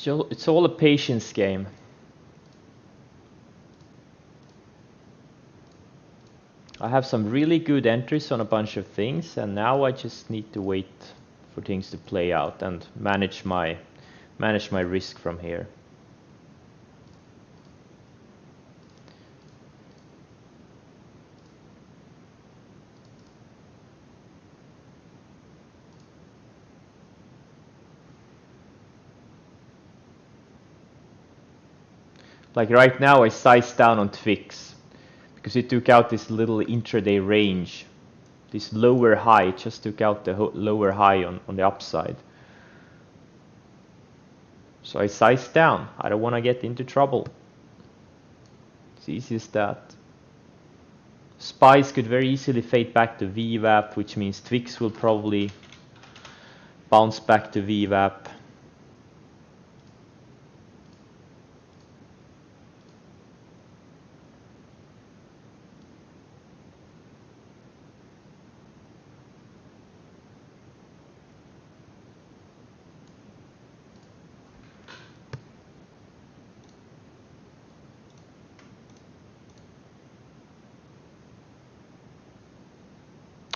It's all a patience game. I have some really good entries on a bunch of things, and now I just need to wait for things to play out and manage my risk from here. Like right now I sized down on TVIX because it took out this little intraday range, this lower high. It just took out the lower high on the upside. So I sized down. I don't want to get into trouble. It's easy as that. SPYs could very easily fade back to VWAP, which means TVIX will probably bounce back to VWAP.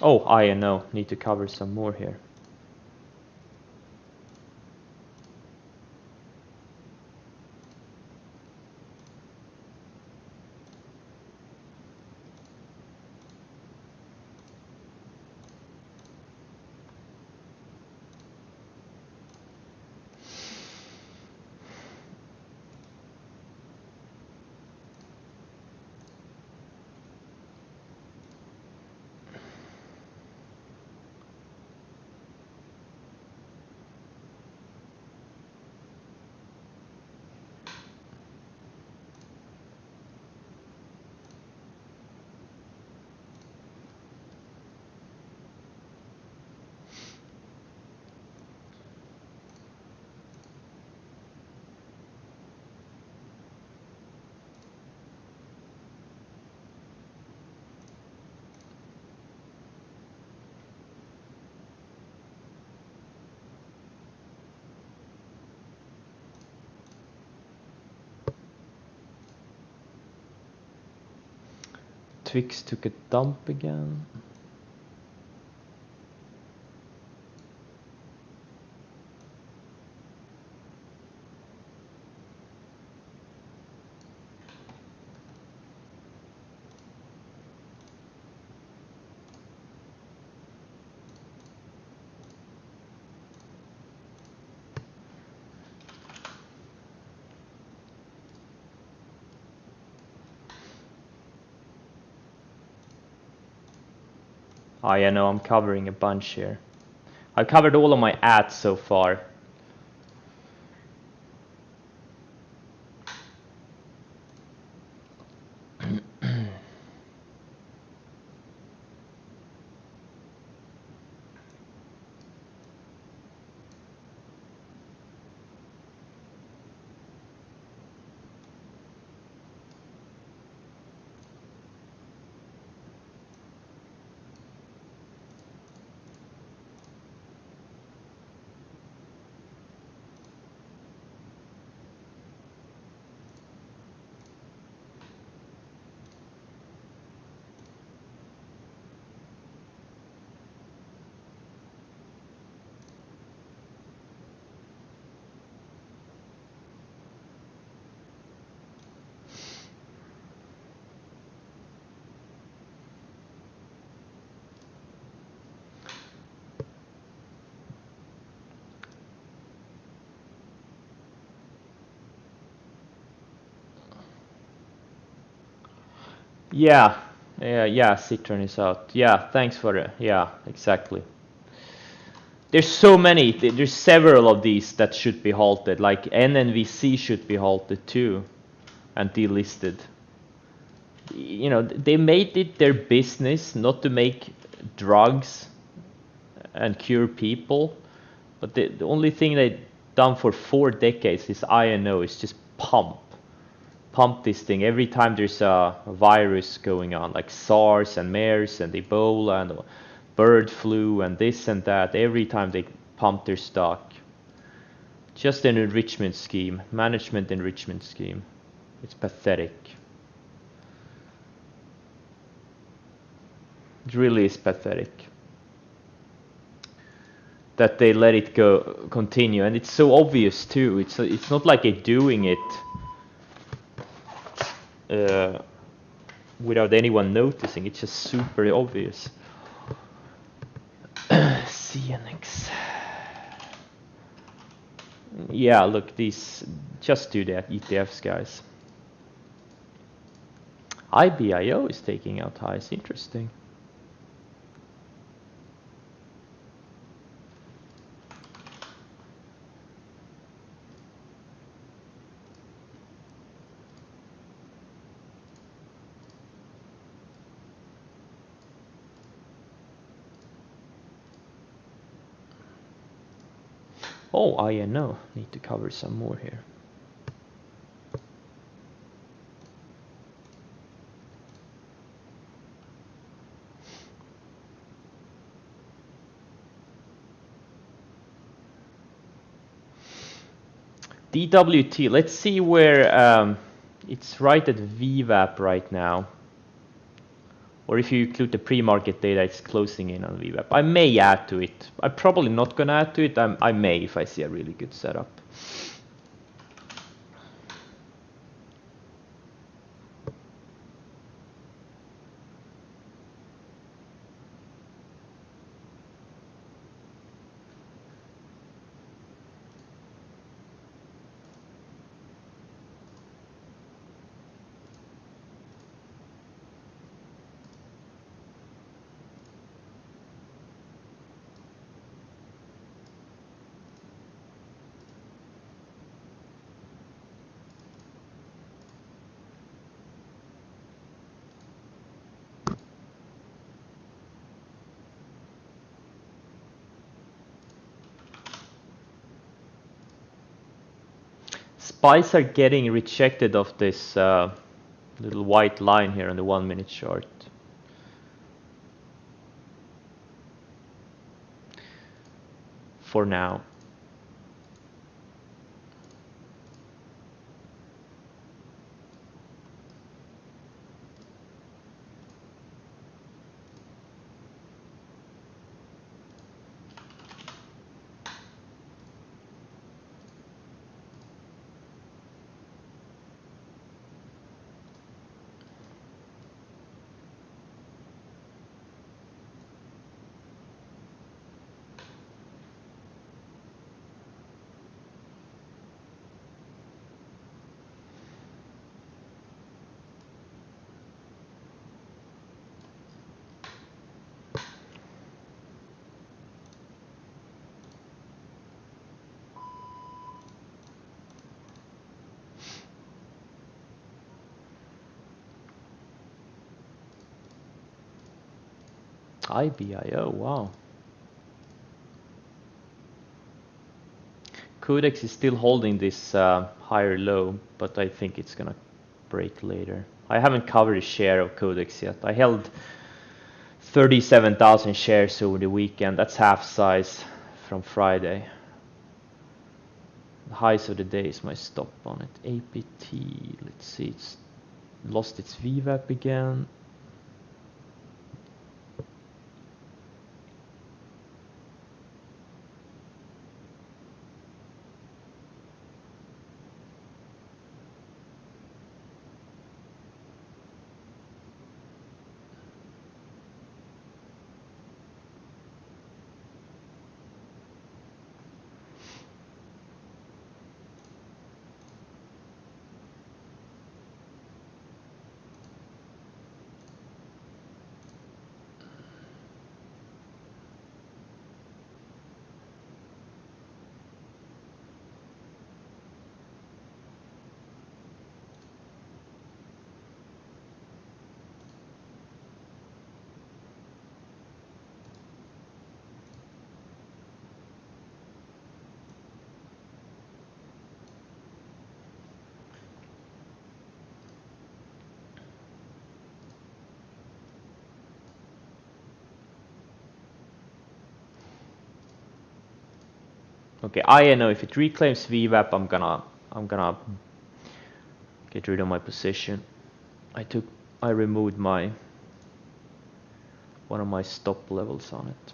Oh, I know. Need to cover some more here. TVIX took a dump again. I know I'm covering a bunch here. I've covered all of my ads so far. Yeah, Citron is out. Yeah, thanks for it. Yeah, exactly. There's so many, there's several of these that should be halted, like NNVC should be halted too and delisted. You know, they made it their business not to make drugs and cure people, but the only thing they've done for 4 decades is INO, is just pump this thing every time there's a virus going on, like SARS and MERS and Ebola and bird flu and this and that. Every time they pump their stock. Just an enrichment scheme, management enrichment scheme. It's pathetic. It really is pathetic that they let it go continue, and it's so obvious too. It's not like they're doing it without anyone noticing. It's just super obvious. CNX. Yeah, look, these just do that ETFs, guys. IBIO is taking out highs. Interesting. Oh, INO. Need to cover some more here. DWT, let's see where it's right at VWAP right now. Or if you include the pre-market data, it's closing in on VWAP. I may add to it. I'm probably not going to add to it. I may if I see a really good setup. Spies are getting rejected of this little white line here on the 1 minute chart. For now. IBIO, wow. Codex is still holding this higher low, but I think it's gonna break later. I haven't covered a share of Codex yet. I held 37,000 shares over the weekend. That's half size from Friday. The highs of the day is my stop on it. APT, let's see, it's lost its VWAP again. Okay, I know if it reclaims VWAP, I'm gonna get rid of my position. I removed my one of my stop levels on it.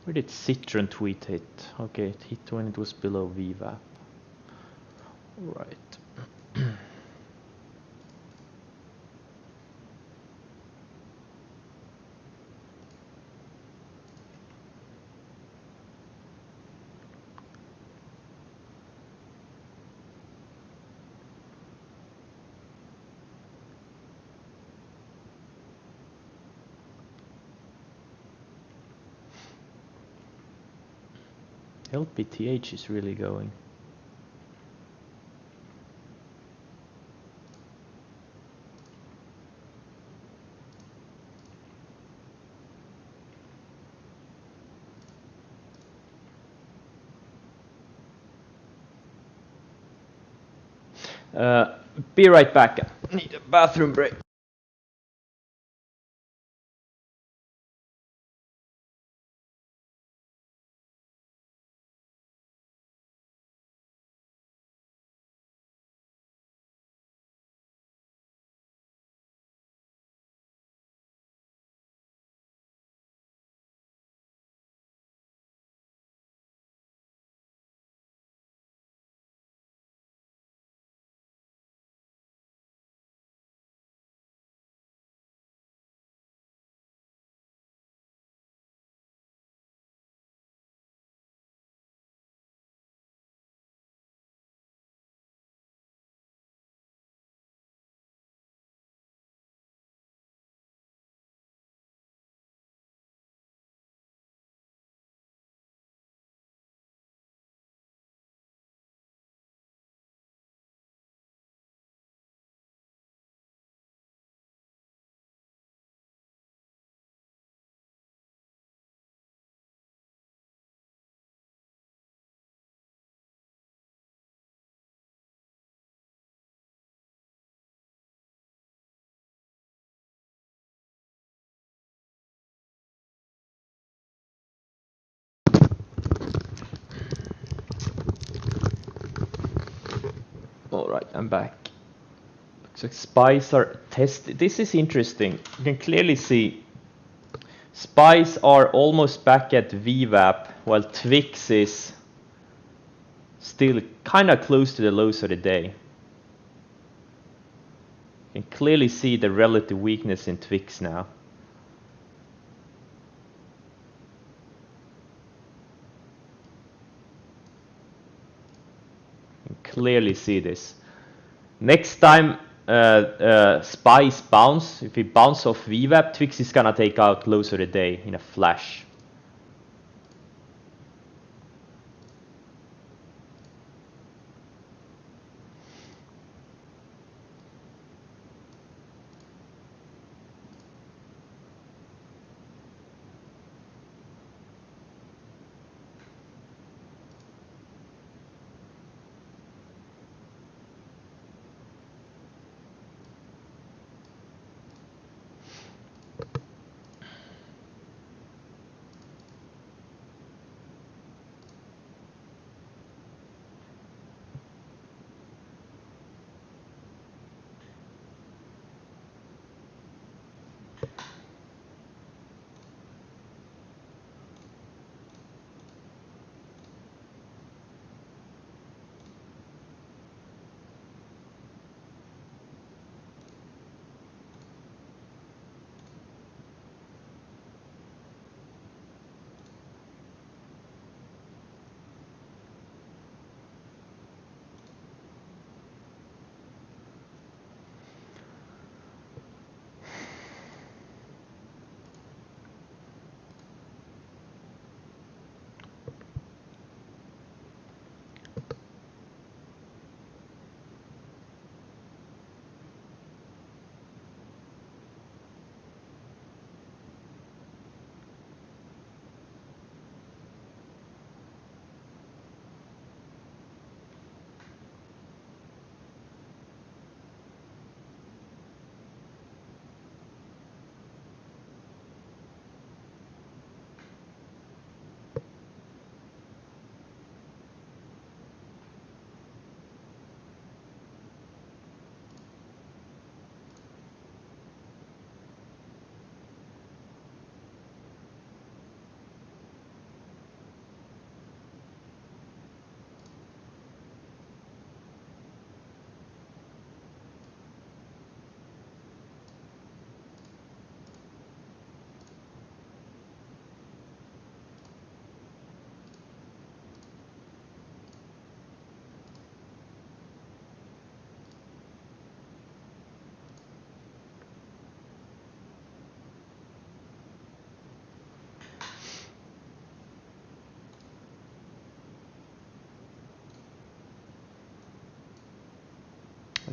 Where did Citron tweet hit? Okay, it hit when it was below VWAP. Right. LPTH is really going. Be right back. I need a bathroom break. Alright, I'm back. So SPYs are tested. This is interesting. You can clearly see SPYs are almost back at VWAP, while TVIX is still kind of close to the lows of the day. You can clearly see the relative weakness in TVIX now. You can clearly see this. Next time SPYs bounce, if it bounce off VWAP, TVIX is gonna take out lows of the day in a flash.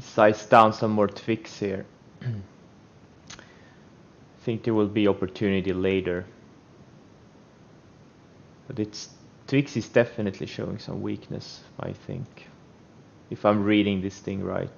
Size down some more TVIX here. I think there will be opportunity later. But TVIX is definitely showing some weakness, I think. If I'm reading this thing right.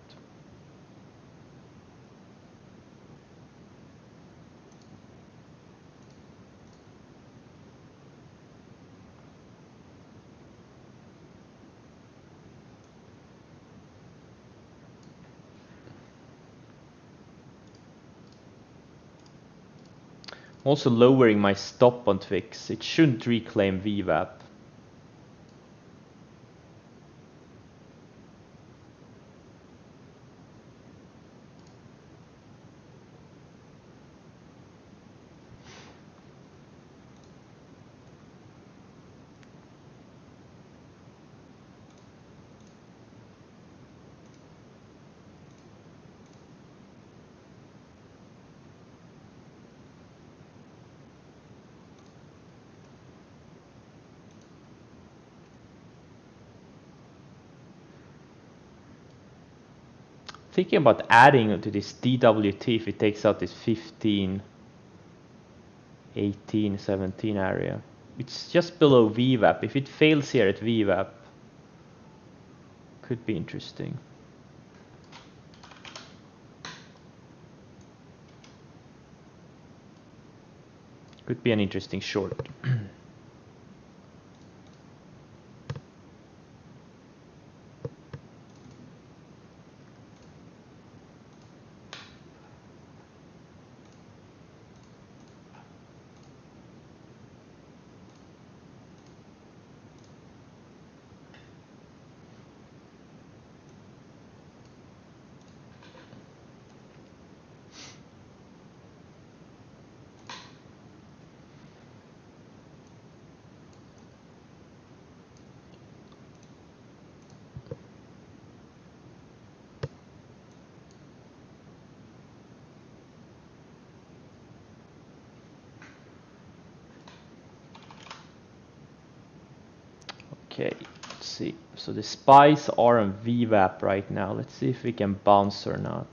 I'm also lowering my stop on TVIX. It shouldn't reclaim VWAP. Thinking about adding to this DWT if it takes out this 15, 18, 17 area. It's just below VWAP. If it fails here at VWAP, could be interesting. Could be an interesting short. Okay, let's see. So the spies are on VWAP right now. Let's see if we can bounce or not.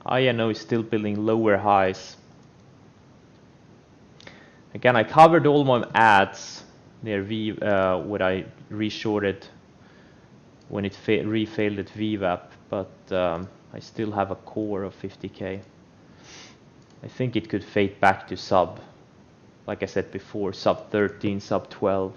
INO is still building lower highs. Again, I covered all my ads near what I reshorted when it refailed at VWAP, but I still have a core of 50k. I think it could fade back to sub, like I said before, sub 13, sub 12.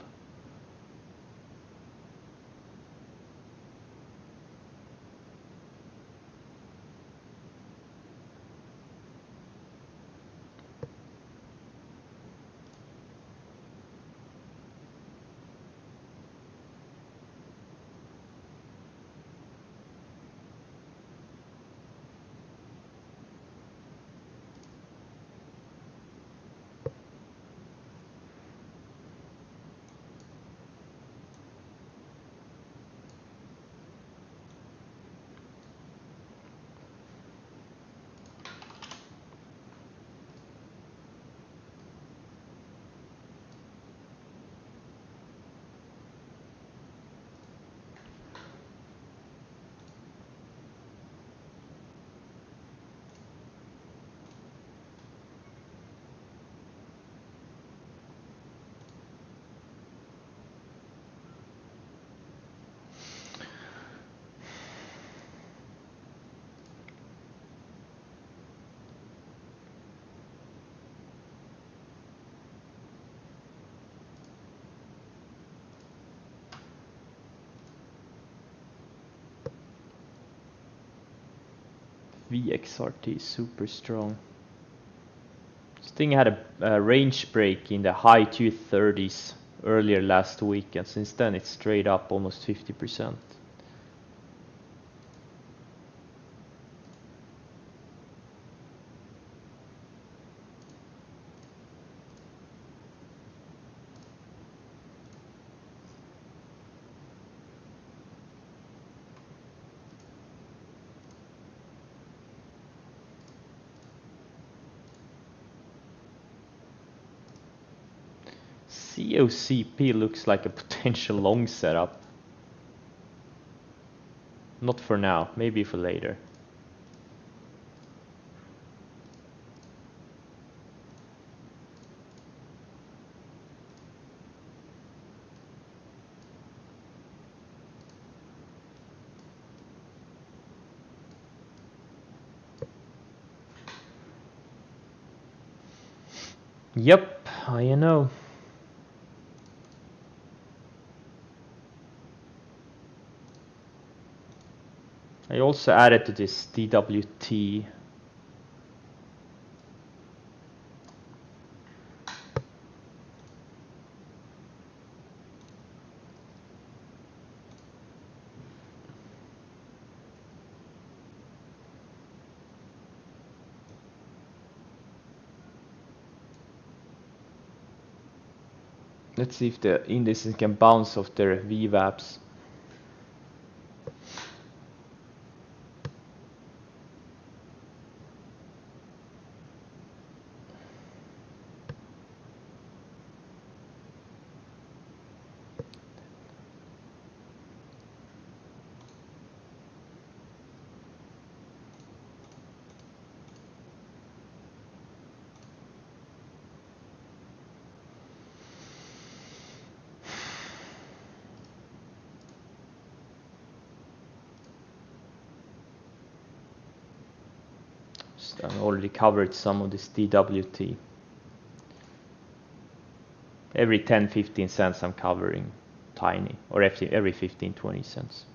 VXRT is super strong. It's thing had a range break in the high 230s earlier last week, and since then it's straight up almost 50%. COCP looks like a potential long setup. Not for now, maybe for later. Yep, I know. I also added to this DWT. Let's see if the indices can bounce off their VWAPs. I already covered some of this DWT. Every 10-15 cents I'm covering tiny, or every 15-20 cents.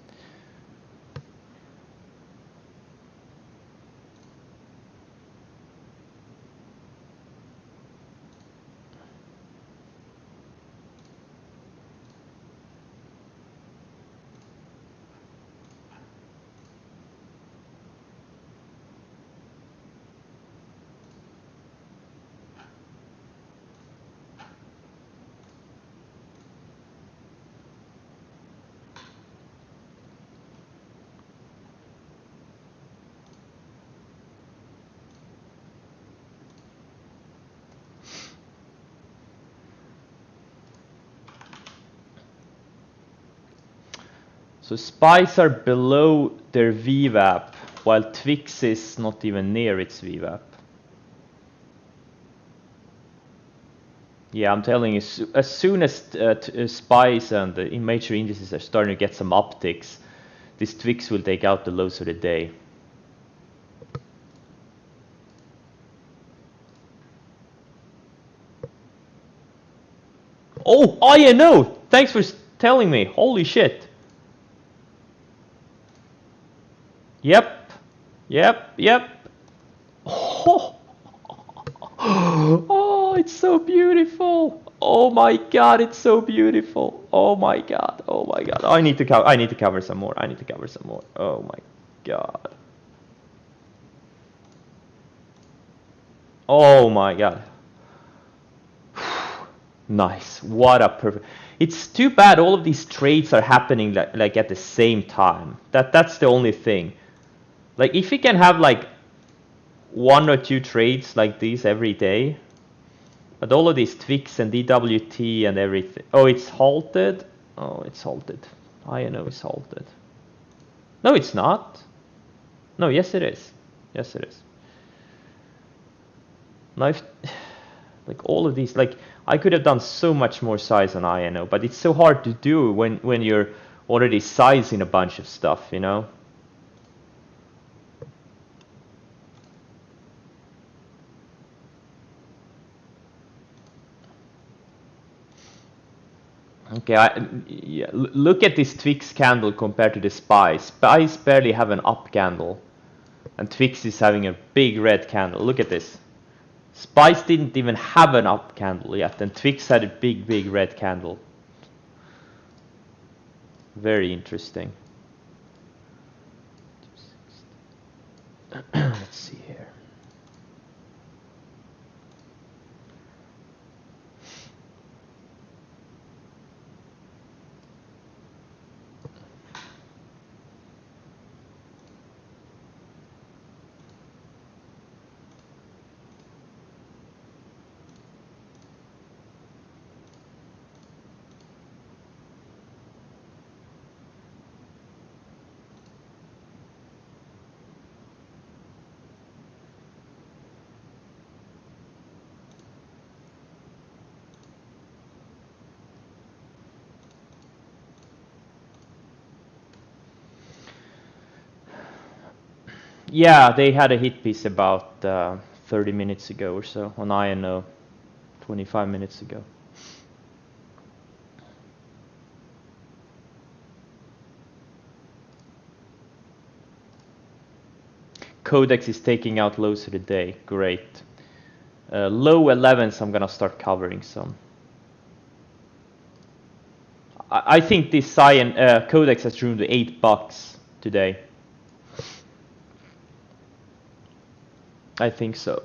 So SPYs are below their VWAP, while TVIX is not even near its VWAP. Yeah, I'm telling you, as soon as SPYs and the major indices are starting to get some upticks, this TVIX will take out the lows of the day. Oh, INO! Thanks for telling me. Holy shit. Yep. Oh. Oh, it's so beautiful. Oh my god, it's so beautiful. Oh my god. I need to cover some more. Oh my god. Oh my god. Nice. What a perfect. It's too bad all of these trades are happening like at the same time. That's the only thing. Like if we can have like 1 or 2 trades like these every day, but all of these TVIX and DWT and everything. Oh, it's halted. Oh, it's halted. I know it's halted. No, it's not. No, yes it is. Yes it is. Now if, like all of these, like I could have done so much more size on INO, but it's so hard to do when you're already sizing a bunch of stuff, you know. Okay, yeah, look at this TVIX candle compared to the SPYs. SPYs barely have an up candle, and TVIX is having a big red candle. Look at this. Spice didn't even have an up candle yet, and TVIX had a big red candle. Very interesting. Let's see here. Yeah, they had a hit piece about 30 minutes ago or so on INO, 25 minutes ago. Codex is taking out lows of the day. Great. Low 11s, I'm gonna start covering some. I think this Cyan Codex has room to $8 today. I think so.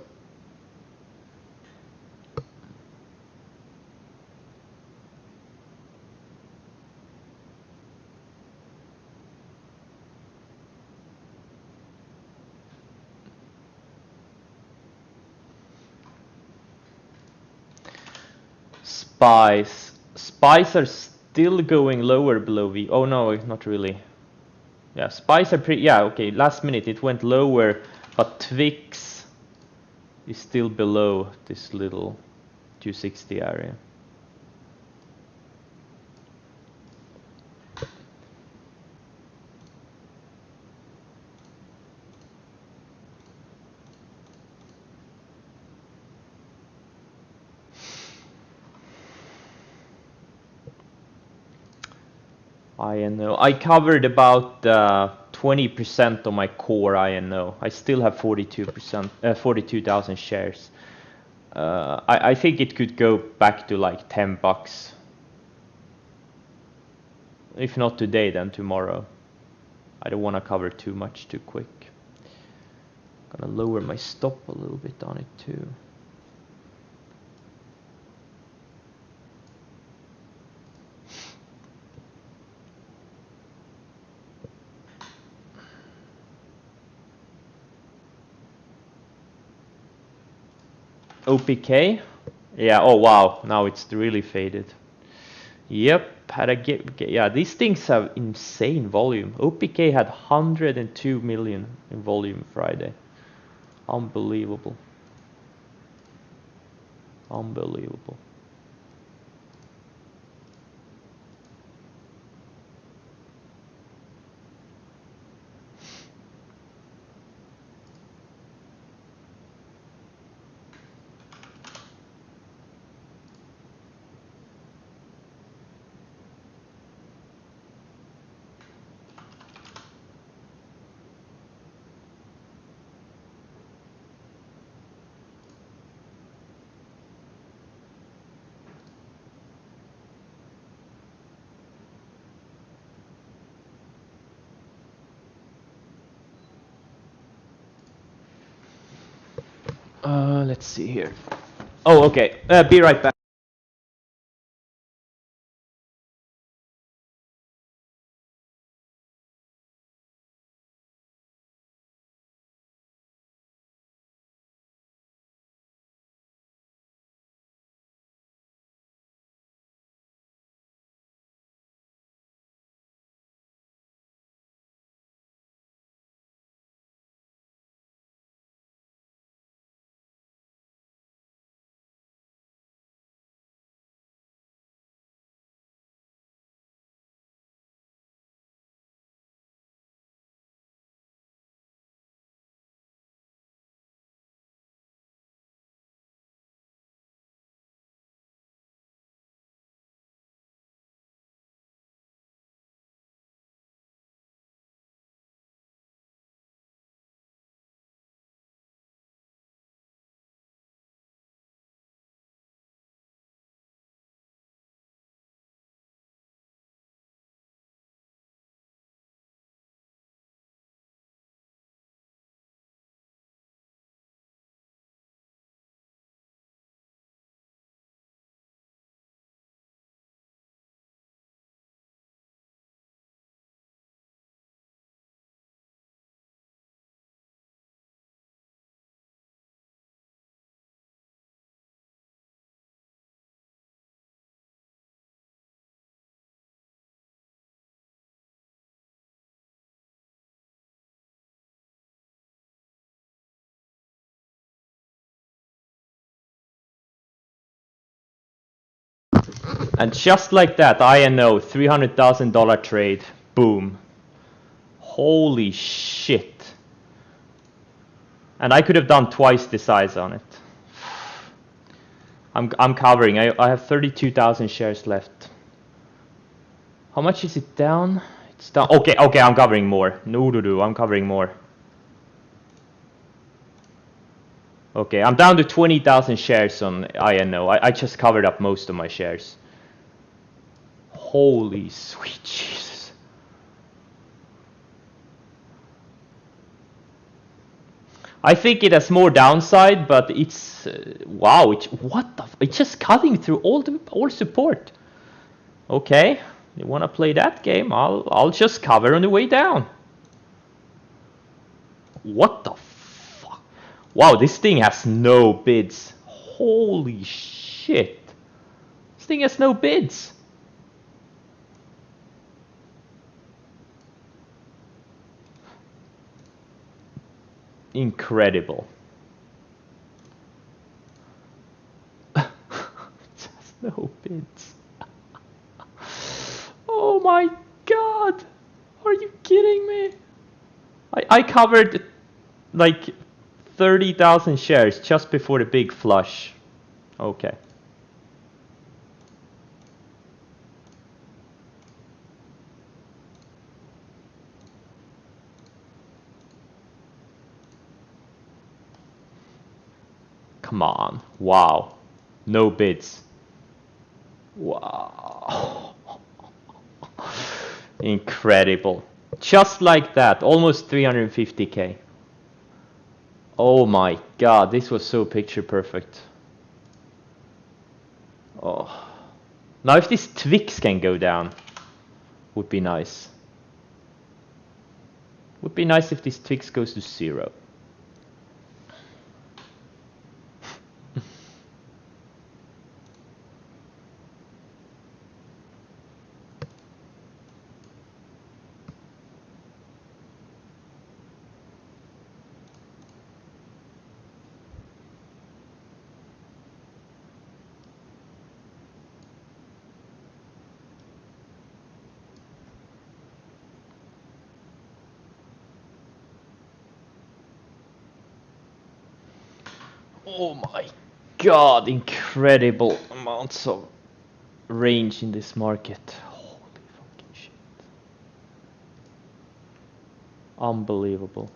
Spies are still going lower below V. Oh no, not really. Yeah, spies are pretty. Yeah, okay. Last minute it went lower, but TVIX is still below this little 260 area. INO. I covered about 20% of my core INO. I still have 42%, 42,000 shares. I think it could go back to like $10. If not today, then tomorrow. I don't want to cover too much too quick. Gonna lower my stop a little bit on it too. OPK? Yeah, oh wow, now it's really faded. Yep, had a yeah, these things have insane volume. OPK had 102 million in volume Friday. Unbelievable. Unbelievable. Let's see here. Oh, okay. Be right back. And just like that, INO, $300,000 trade. Boom. Holy shit. And I could have done twice the size on it. I'm covering. I have 32,000 shares left. How much is it down? It's down. Okay, I'm covering more. No, I'm covering more. Okay, I'm down to 20,000 shares on INO. I just covered up most of my shares. Holy sweet Jesus. I think it has more downside, but it's wow. It's just cutting through all support. Okay, you want to play that game? I'll just cover on the way down. What the fuck? Wow, this thing has no bids. Holy shit. This thing has no bids. Incredible. It has no bids. Oh my god. Are you kidding me? I covered like 30,000 shares just before the big flush. Okay. Come on. Wow. No bids. Wow. Incredible. Just like that. Almost 350k. Oh my god. This was so picture perfect. Oh. Now if this TVIX can go down, would be nice. Would be nice if this TVIX goes to 0. Oh my god, incredible amounts of range in this market. Holy fucking shit. Unbelievable.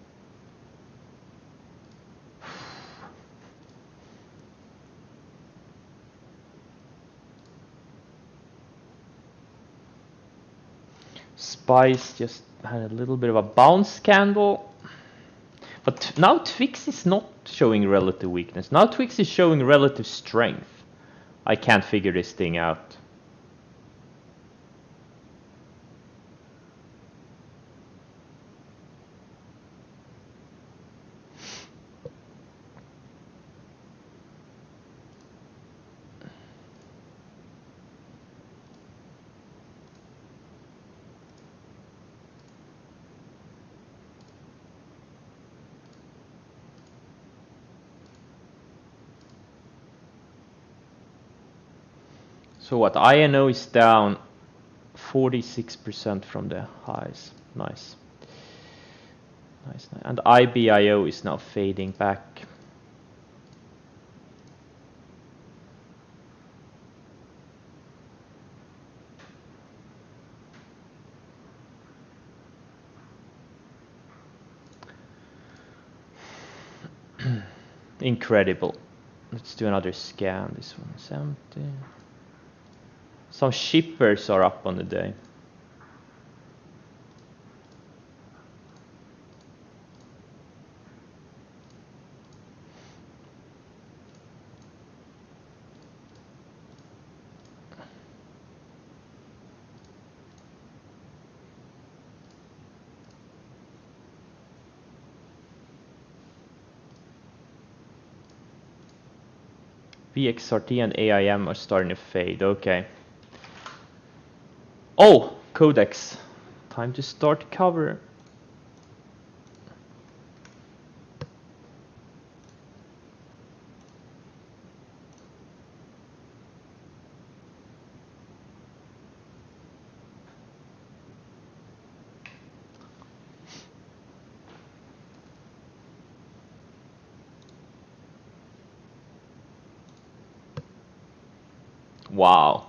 Spice just had a little bit of a bounce candle. But now TVIX is not showing relative weakness. Now TVIX is showing relative strength. I can't figure this thing out. So what, INO is down 46% from the highs. Nice. Nice. And IBIO is now fading back. Incredible. Let's do another scan. This one is empty. Some shippers are up on the day. VXRT and AIM are starting to fade. Okay. Oh, Codex. Time to start cover. Wow.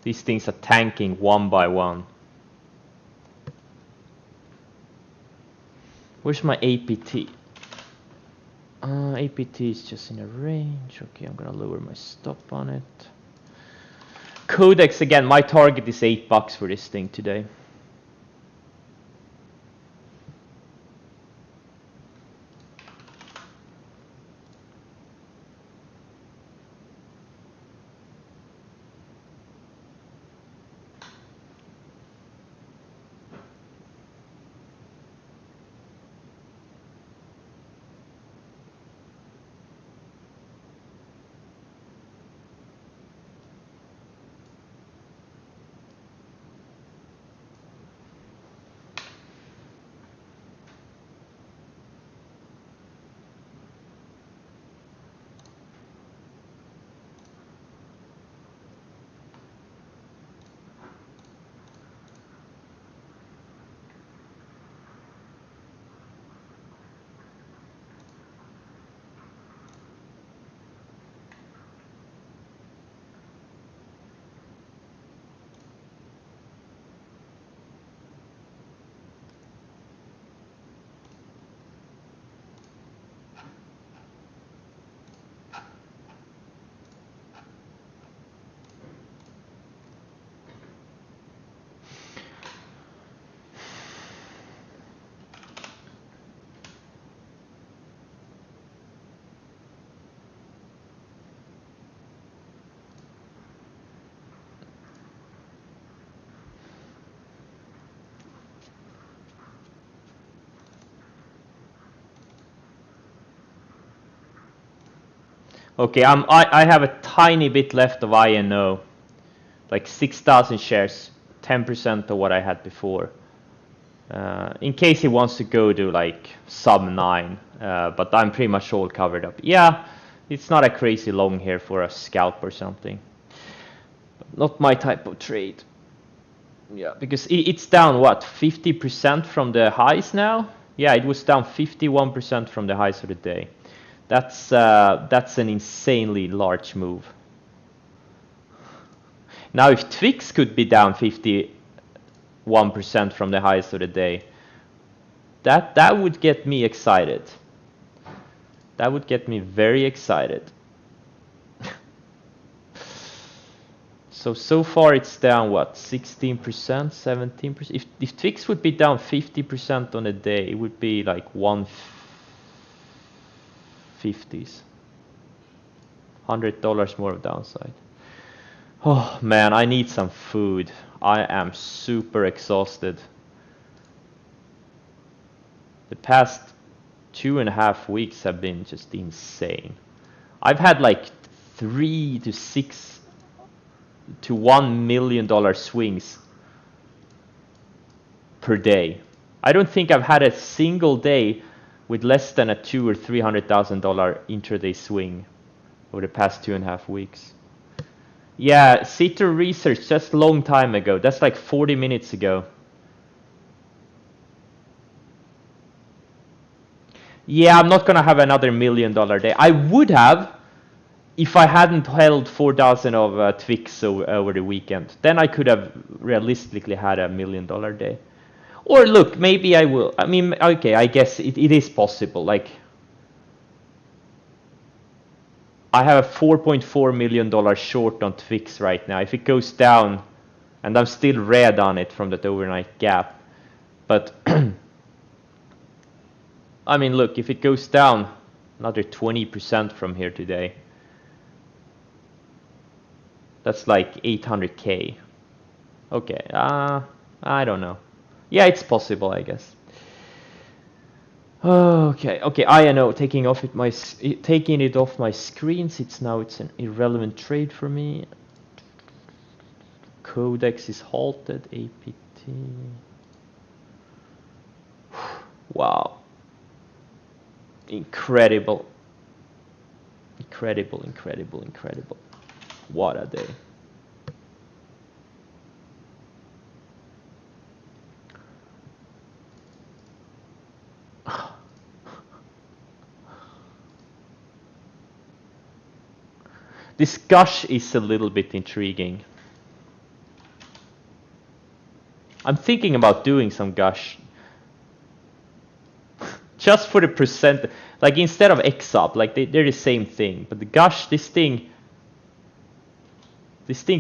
These things are tanking one by one. Where's my APT? APT is just in a range. Okay, I'm gonna lower my stop on it. Codex again, my target is $8 for this thing today. Okay, I have a tiny bit left of INO, like 6,000 shares, 10% of what I had before. In case he wants to go to like sub 9, but I'm pretty much all covered up. Yeah, it's not a crazy long here for a scalp or something. But not my type of trade. Yeah, because it's down what, 50% from the highs now? Yeah, it was down 51% from the highs of the day. That's an insanely large move. Now, if TVIX could be down 51% from the highs of the day, that would get me excited. That would get me very excited. So far it's down what, 16%, 17%? If TVIX would be down 50% on a day, it would be like 150s. $100 more of downside. Oh man, I need some food. I am super exhausted. The past 2.5 weeks have been just insane. I've had like 3 to 6 to $1 million swings per day. I don't think I've had a single day with less than a $200,000 or $300,000 intraday swing over the past 2.5 weeks. Yeah, Citer Research just a long time ago. That's like 40 minutes ago. Yeah, I'm not gonna have another $1 million day. I would have if I hadn't held 4,000 of TVIX over the weekend. Then I could have realistically had a $1 million day. Or look, maybe I will. I mean, okay, I guess it is possible. Like, I have a $4.4 million short on TVIX right now. If it goes down, and I'm still red on it from that overnight gap, but I mean, look, if it goes down another 20% from here today, that's like 800K. Okay, I don't know. Yeah, it's possible, I guess. Okay, I know. Taking it off my screens. It's an irrelevant trade for me. Codex is halted. APT. Wow. Incredible. Incredible. What a day. This gush is a little bit intriguing. I'm thinking about doing some gush. Just for the percent, like instead of XUP, like they're the same thing. But the gush, this thing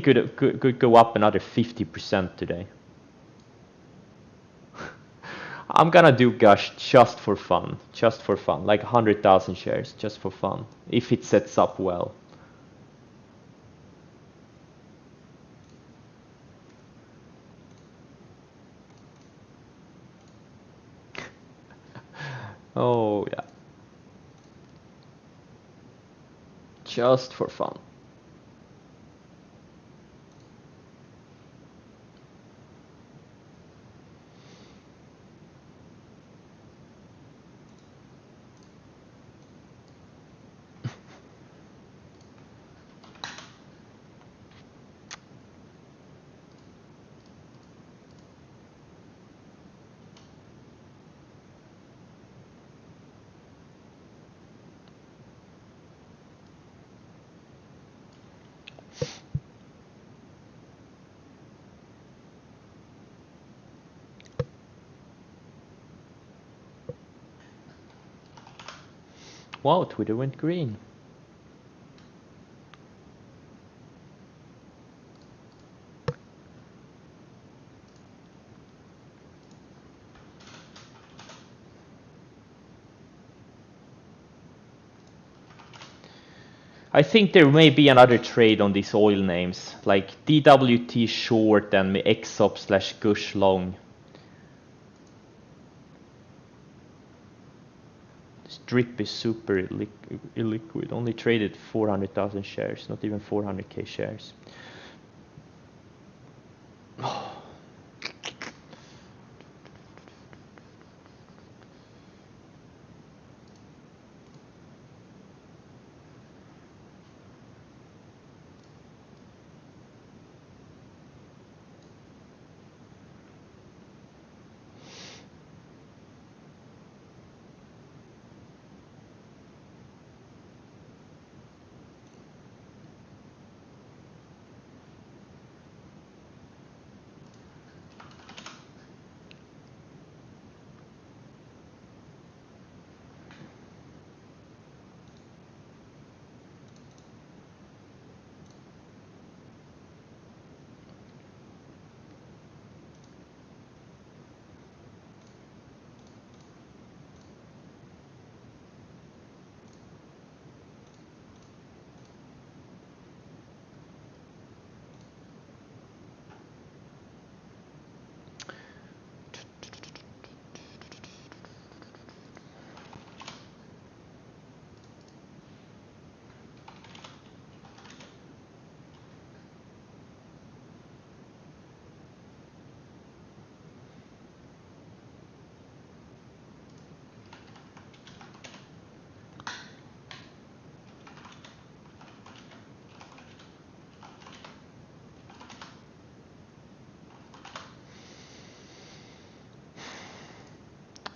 could go up another 50% today. I'm gonna do gush just for fun, like 100,000 shares, just for fun, if it sets up well. Oh yeah, just for fun. Wow, Twitter went green. I think there may be another trade on these oil names, like DWT short and XUP/Gush long. This drip is super illiquid, only traded 400,000 shares, not even 400k shares.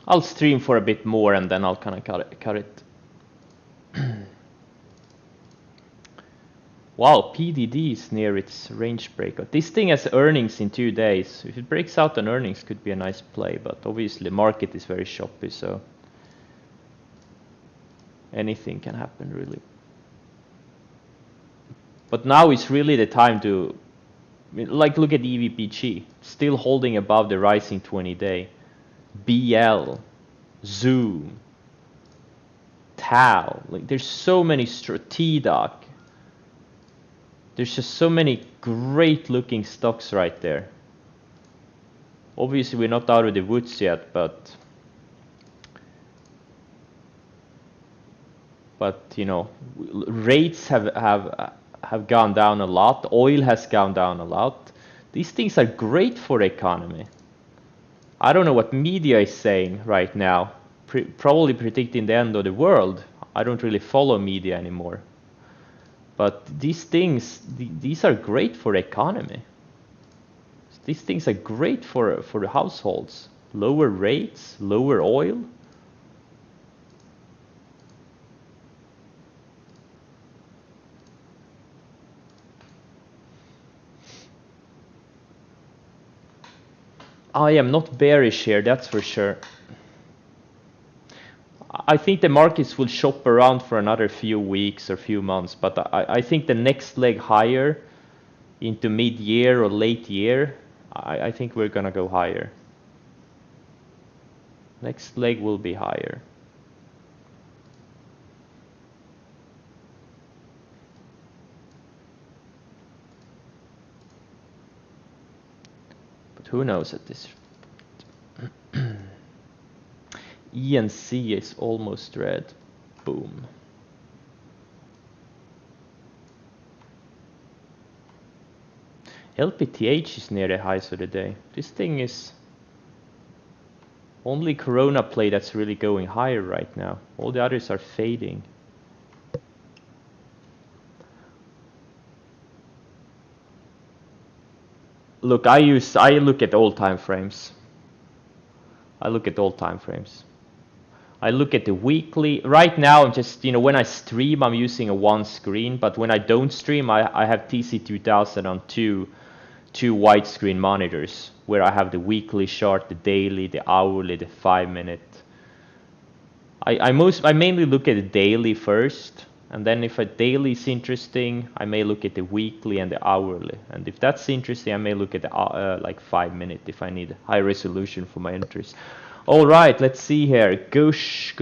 I'll stream for a bit more and then I'll kind of cut it. Wow, PDD is near its range breakout. This thing has earnings in 2 days. If it breaks out on earnings, could be a nice play, but obviously market is very choppy, so anything can happen really. But now is really the time to, like, look at EVPG, still holding above the rising 20-day. BL, Zoom, Tau, like there's so many, TDOC. There's just so many great looking stocks right there. Obviously we're not out of the woods yet, but you know, rates have gone down a lot. Oil has gone down a lot. These things are great for the economy. I don't know what media is saying right now. Probably predicting the end of the world. I don't really follow media anymore. But these things, these are great for the economy. These things are great for the households. Lower rates, lower oil. I am not bearish here, that's for sure. I think the markets will shop around for another few weeks or few months, but I think the next leg higher into mid-year or late year, I think we're gonna go higher. Next leg will be higher. But who knows at this? E and C is almost red. Boom. LPTH is near the highs of the day. This thing is only Corona play that's really going higher right now. All the others are fading. Look, I look at all time frames. I look at all time frames. I look at the weekly. Right now, I'm just, you know, when I stream, I'm using a one screen, but when I don't stream, I have TC2000 on two widescreen monitors where I have the weekly chart, the daily, the hourly, the 5-minute. I mainly look at the daily first, and then if a daily is interesting, I may look at the weekly and the hourly. And if that's interesting, I may look at the like 5-minute if I need high resolution for my entries. All right, let's see here. Gush.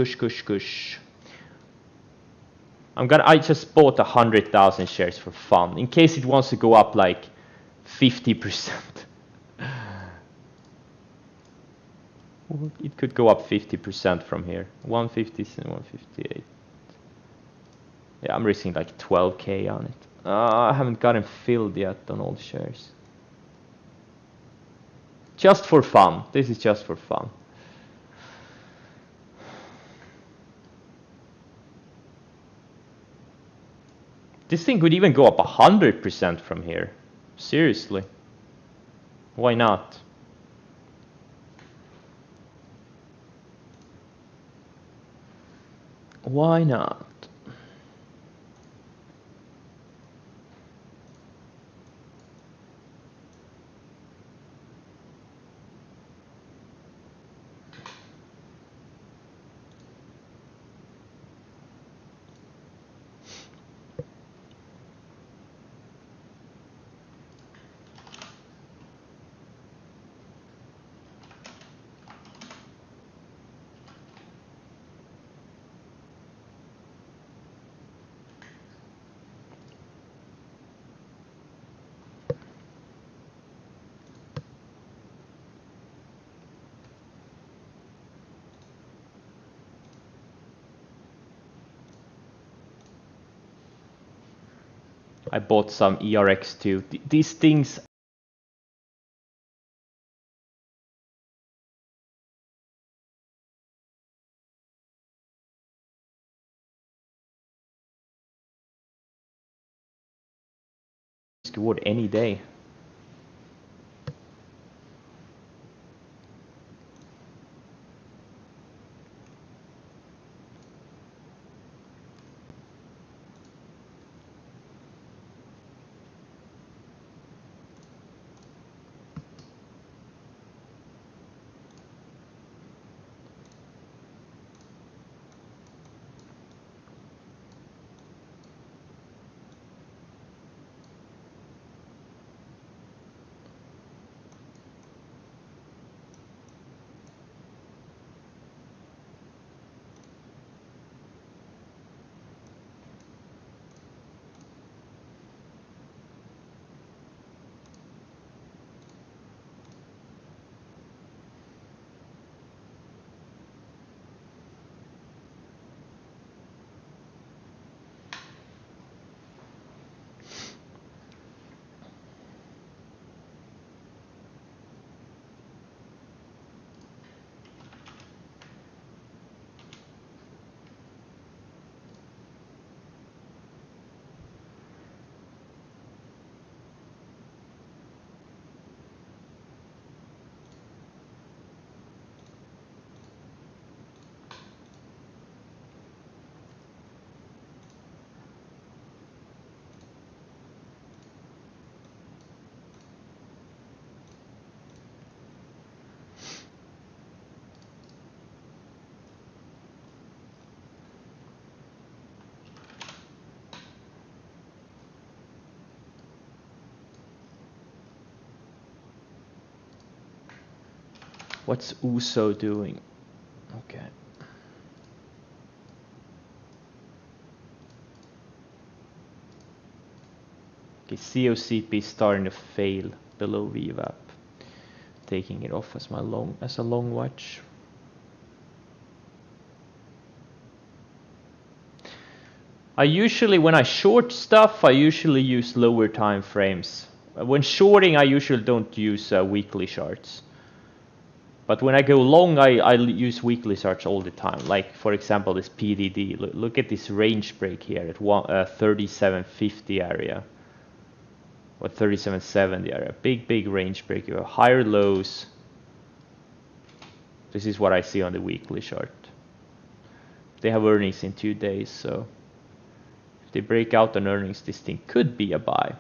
I just bought 100,000 shares for fun in case it wants to go up like 50%. It could go up 50% from here. 150 and 158. Yeah, I'm risking like 12k on it. I haven't gotten filled yet on all the shares. Just for fun. This is just for fun. This thing could even go up 100% from here. Seriously. Why not? Why not? I bought some ERX too. These things reward any day. What's USO doing? Okay. Okay, COCP starting to fail below VWAP. Taking it off as a long watch. I usually, when I short stuff, I usually use lower time frames. When shorting, I usually don't use weekly charts. But when I go long, I use weekly charts all the time. Like, for example, this PDD. Look at this range break here at 3750 area. Or 3770 area. Big range break. You have higher lows. This is what I see on the weekly chart. They have earnings in 2 days, so if they break out on earnings, this thing could be a buy.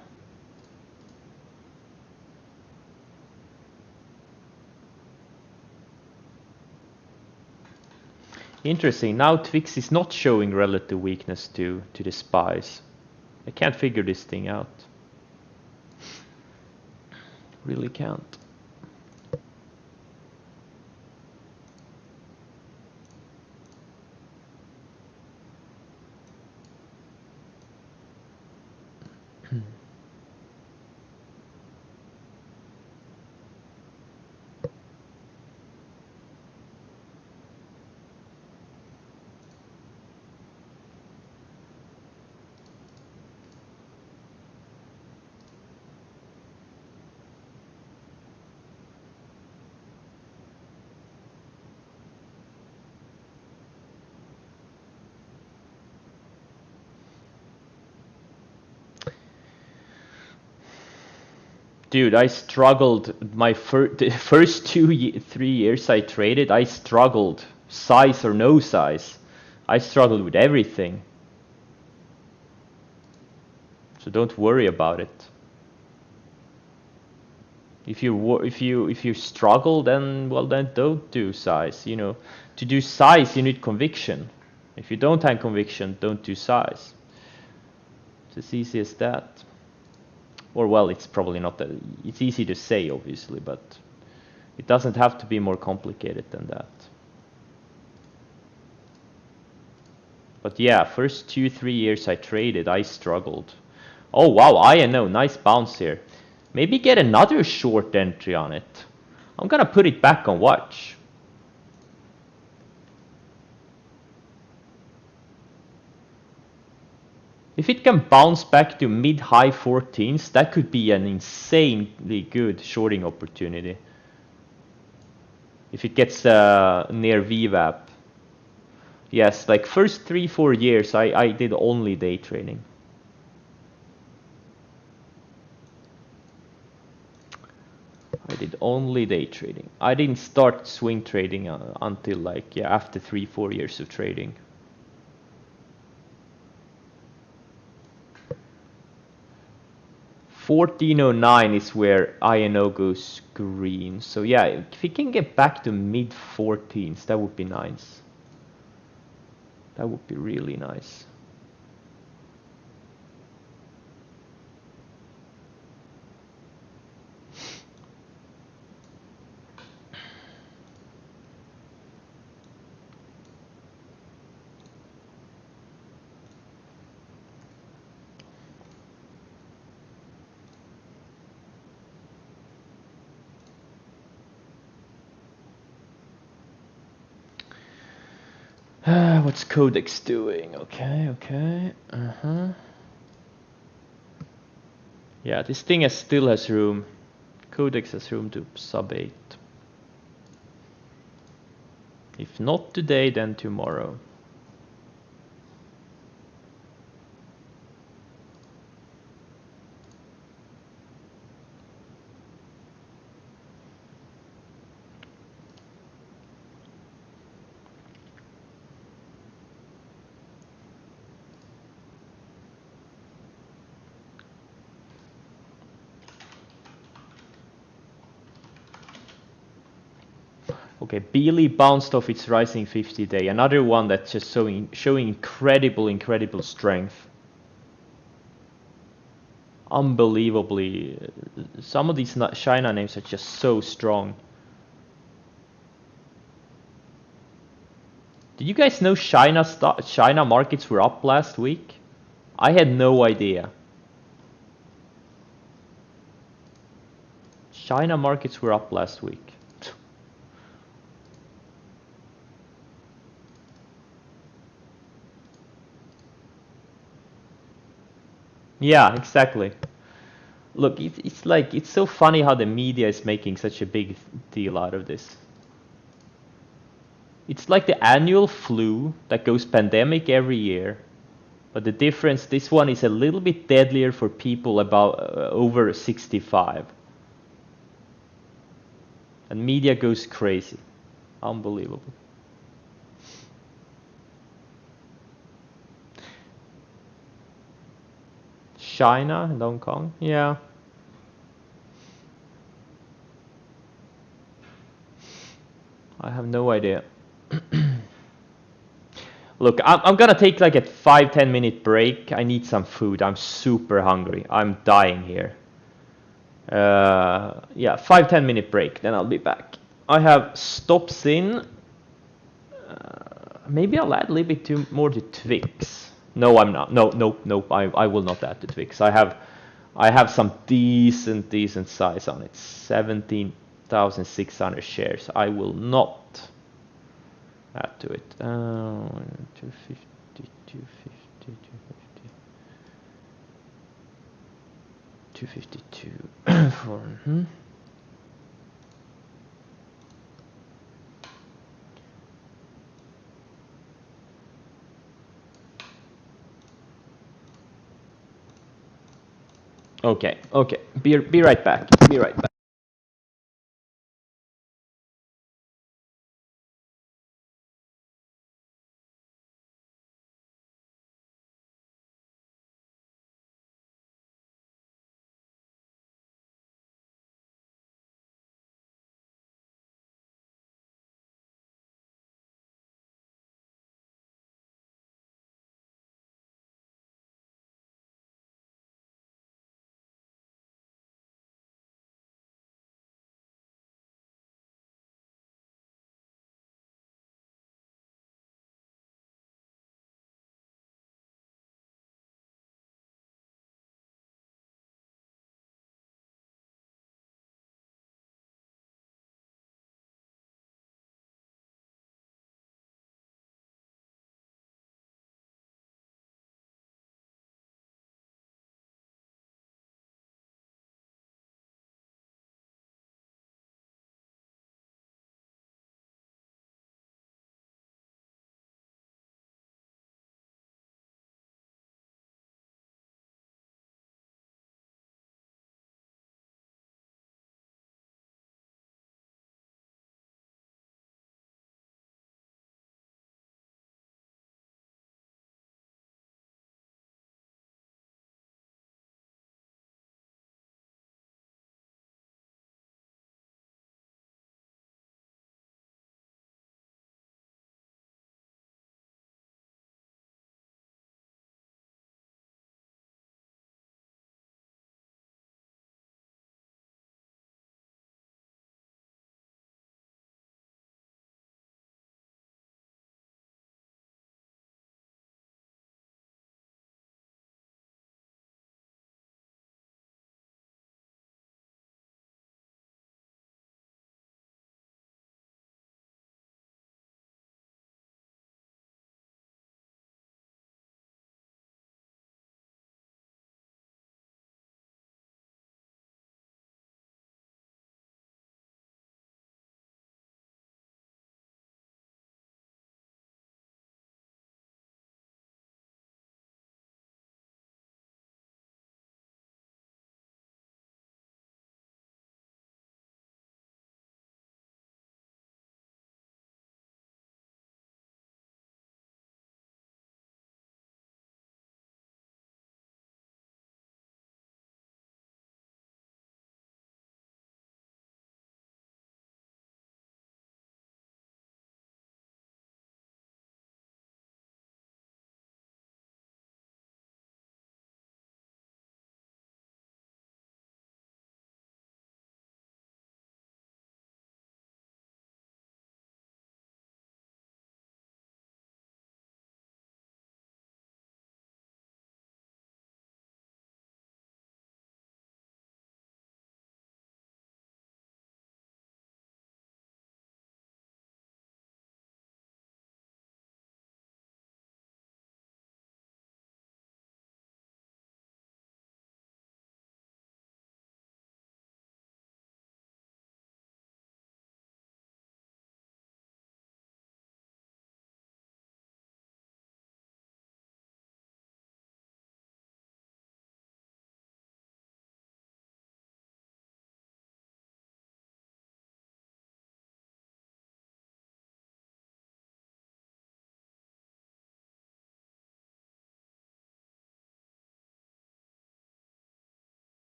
Interesting. Now TVIX is not showing relative weakness to the SPYs. I can't figure this thing out. Really can't. Dude, I struggled my the first 3 years I traded. I struggled, size or no size. I struggled with everything. So don't worry about it. If you struggle, then don't do size. You know, to do size you need conviction. If you don't have conviction, don't do size. It's as easy as that. Or well, it's probably not that. It's easy to say, obviously, but it doesn't have to be more complicated than that. But yeah, first 2-3 years I traded, I struggled. Oh wow, INO, nice bounce here. Maybe get another short entry on it. I'm gonna put it back on watch. If it can bounce back to mid-high 14s, that could be an insanely good shorting opportunity. If it gets near VWAP. Yes, like first 3-4 years I did only day trading. I did only day trading. I didn't start swing trading until like, yeah, after 3-4 years of trading. $14.09 is where INO goes green. So yeah, if we can get back to mid 14s, that would be nice. That would be really nice. What's Codex doing? Okay. Yeah, this thing still has room. Codex has room to sub 8. If not today, then tomorrow. Okay, Beely bounced off its rising 50-day. Another one that's just showing incredible strength. Unbelievably, some of these China names are just so strong. Did you guys know China markets were up last week? I had no idea. China markets were up last week. Yeah, exactly. Look, it's like, it's so funny how the media is making such a big deal out of this. It's like the annual flu that goes pandemic every year, but the difference, this one is a little bit deadlier for people about over 65. And media goes crazy. Unbelievable. China and Hong Kong, yeah. I have no idea. Look, I'm gonna take like a 5-10 minute break. I need some food. I'm super hungry. I'm dying here. Yeah, 5-10 minute break, then I'll be back. I have stops in. Maybe I'll add a little bit more to TVIX. No, I'm not. No, no, no. I will not add to TVIX. I have some decent size on it. 17,600 shares. I will not add to it. 250, 250, 252 for. Okay, okay. Be right back. Be right back.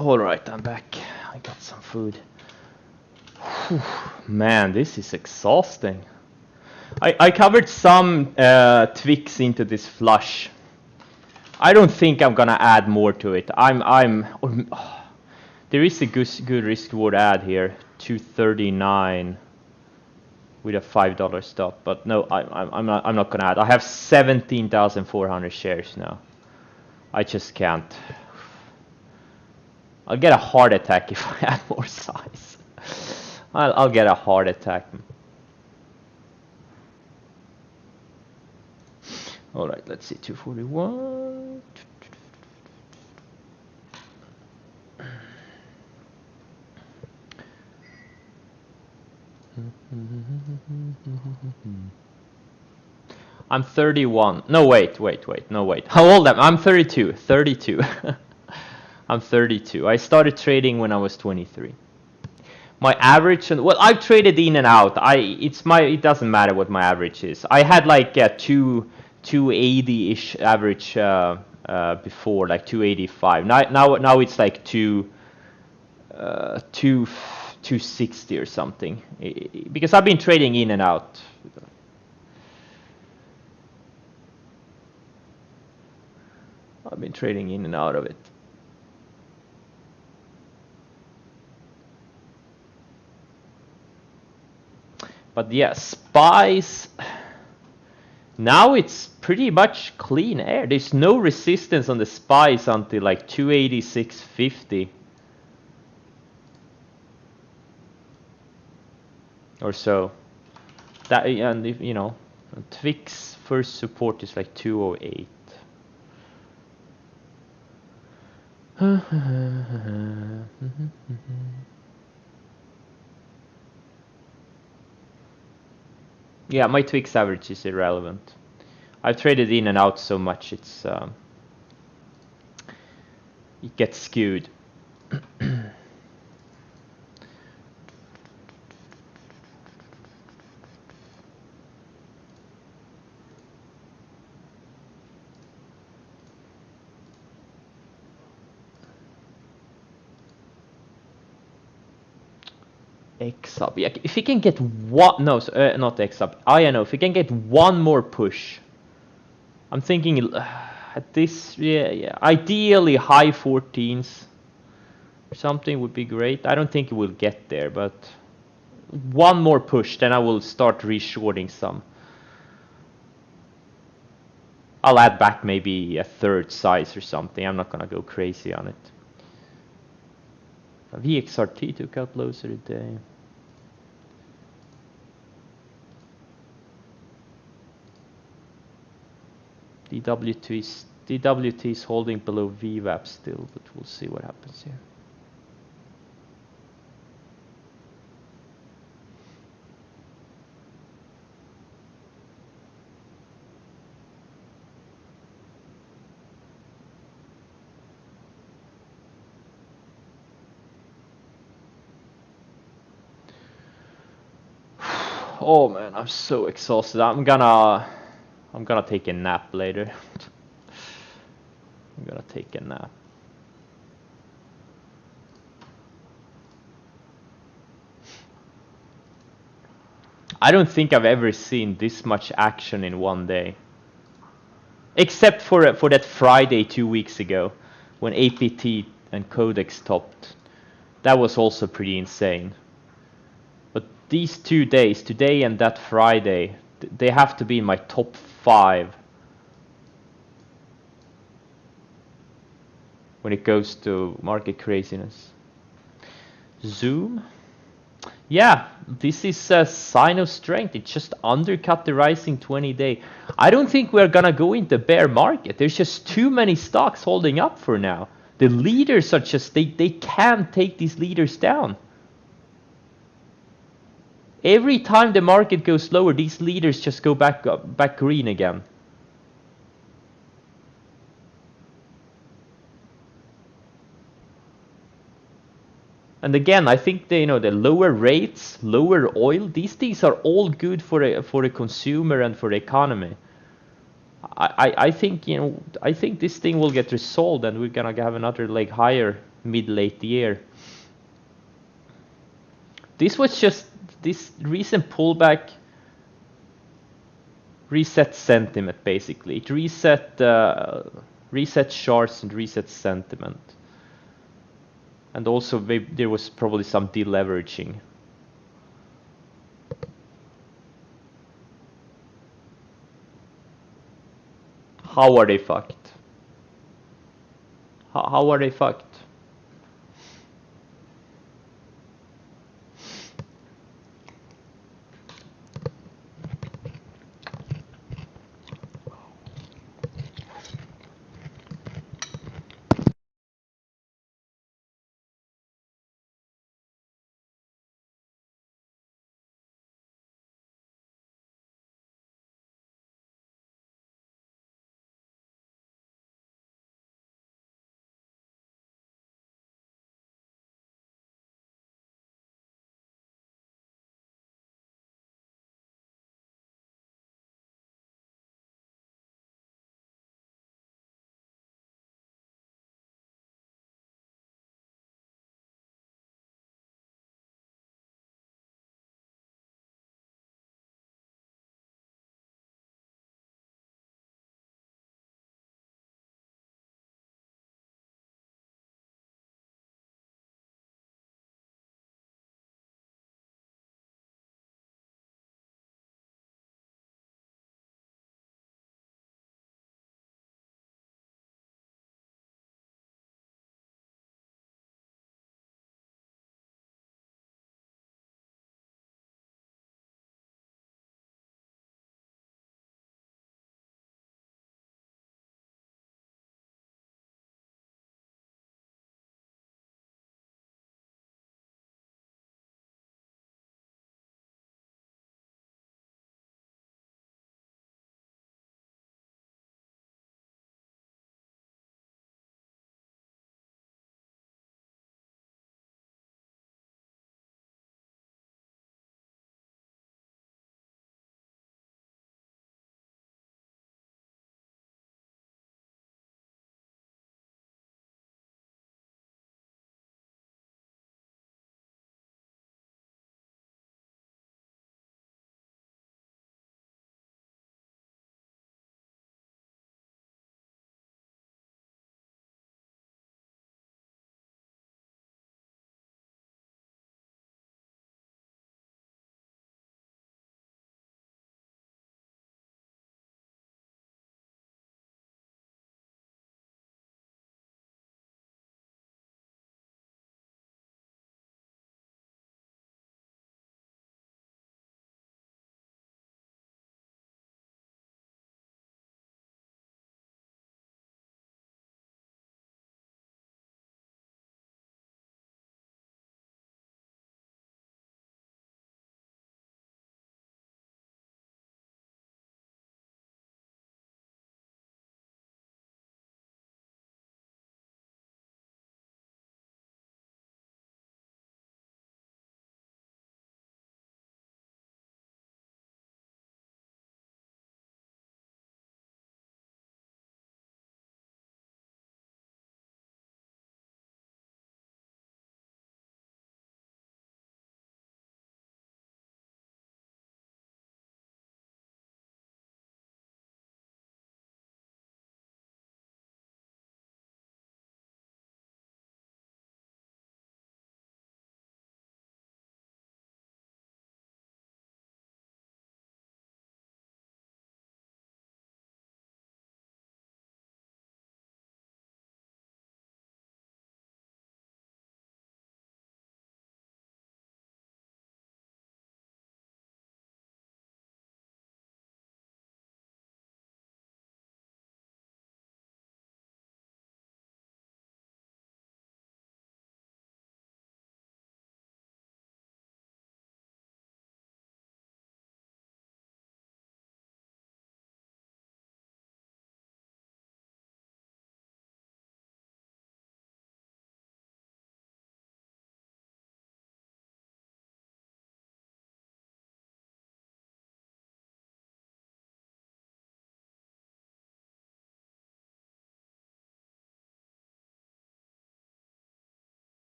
All right, I'm back. I got some food. Whew, man, this is exhausting. I covered some TVIX into this flush. I don't think I'm gonna add more to it. There is a good risk reward add here, 239 with a $5 stop, but no, I'm not gonna add. I have 17,400 shares now. I just can't. I'll get a heart attack if I add more size. I'll get a heart attack. All right, let's see, 241. I'm 31. No, wait. No, wait. How old am I? I'm 32. 32. I'm 32. I started trading when I was 23. My average, well, I've traded in and out. It doesn't matter what my average is. I had like a 280-ish average before, like 285. Now it's like 260 or something, because I've been trading in and out. I've been trading in and out of it. But yeah, SPYs, now it's pretty much clean air. There's no resistance on the SPYs until like 286.50 or so. That, and if, you know, TVIX first support is like 208. Yeah, my TVIX average is irrelevant. I've traded in and out so much, it gets skewed. XUP. Yeah, if he can get one, no, not XUP. INO. If he can get one more push, I'm thinking at this, yeah. Ideally high 14s or something would be great. I don't think it will get there, but one more push, then I will start reshorting some. I'll add back maybe a third size or something. I'm not gonna go crazy on it. VXRT took out lows today. DWT is holding below VWAP still, but we'll see what happens here. Oh man, I'm so exhausted. I'm gonna take a nap later. I'm gonna take a nap. I don't think I've ever seen this much action in one day. Except for that Friday 2 weeks ago, when APT and Codex topped. That was also pretty insane. But these 2 days, today and that Friday, they have to be in my top 5 when it goes to market craziness. Zoom? Yeah, this is a sign of strength. It just undercut the rising 20-day. I don't think we're gonna go into bear market. There's just too many stocks holding up for now. The leaders are just, they can't take these leaders down. Every time the market goes lower, these leaders just go back green again. And again, I think the lower rates, lower oil, these things are all good for the consumer and for the economy. I think I think this thing will get resolved, and we're gonna have another leg higher mid-late year. This was just this recent pullback reset sentiment basically. It reset charts and reset sentiment. And also there was probably some deleveraging. How are they fucked? How are they fucked?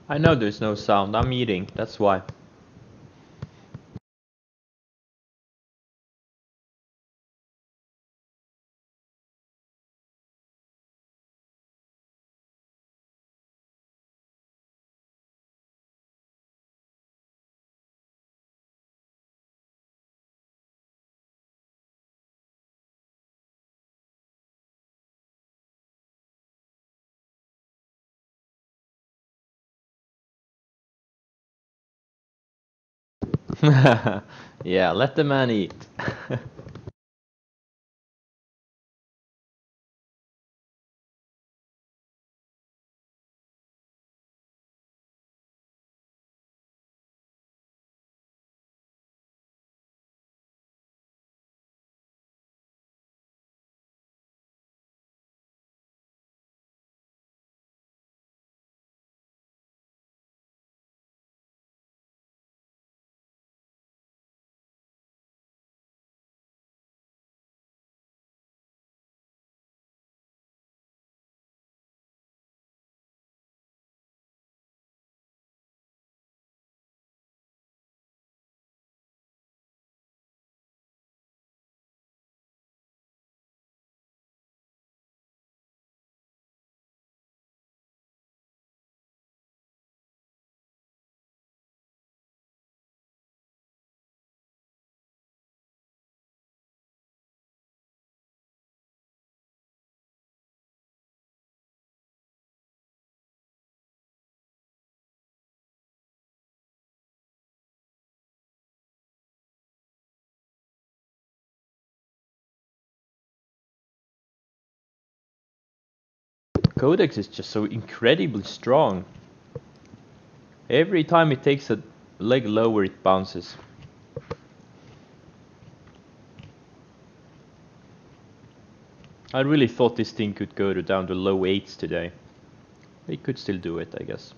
I know there's no sound. I'm eating. That's why. Yeah, let the man eat. Codex is just so incredibly strong. Every time it takes a leg lower, it bounces. I really thought this thing could go to down to low 8s today. It could still do it, I guess.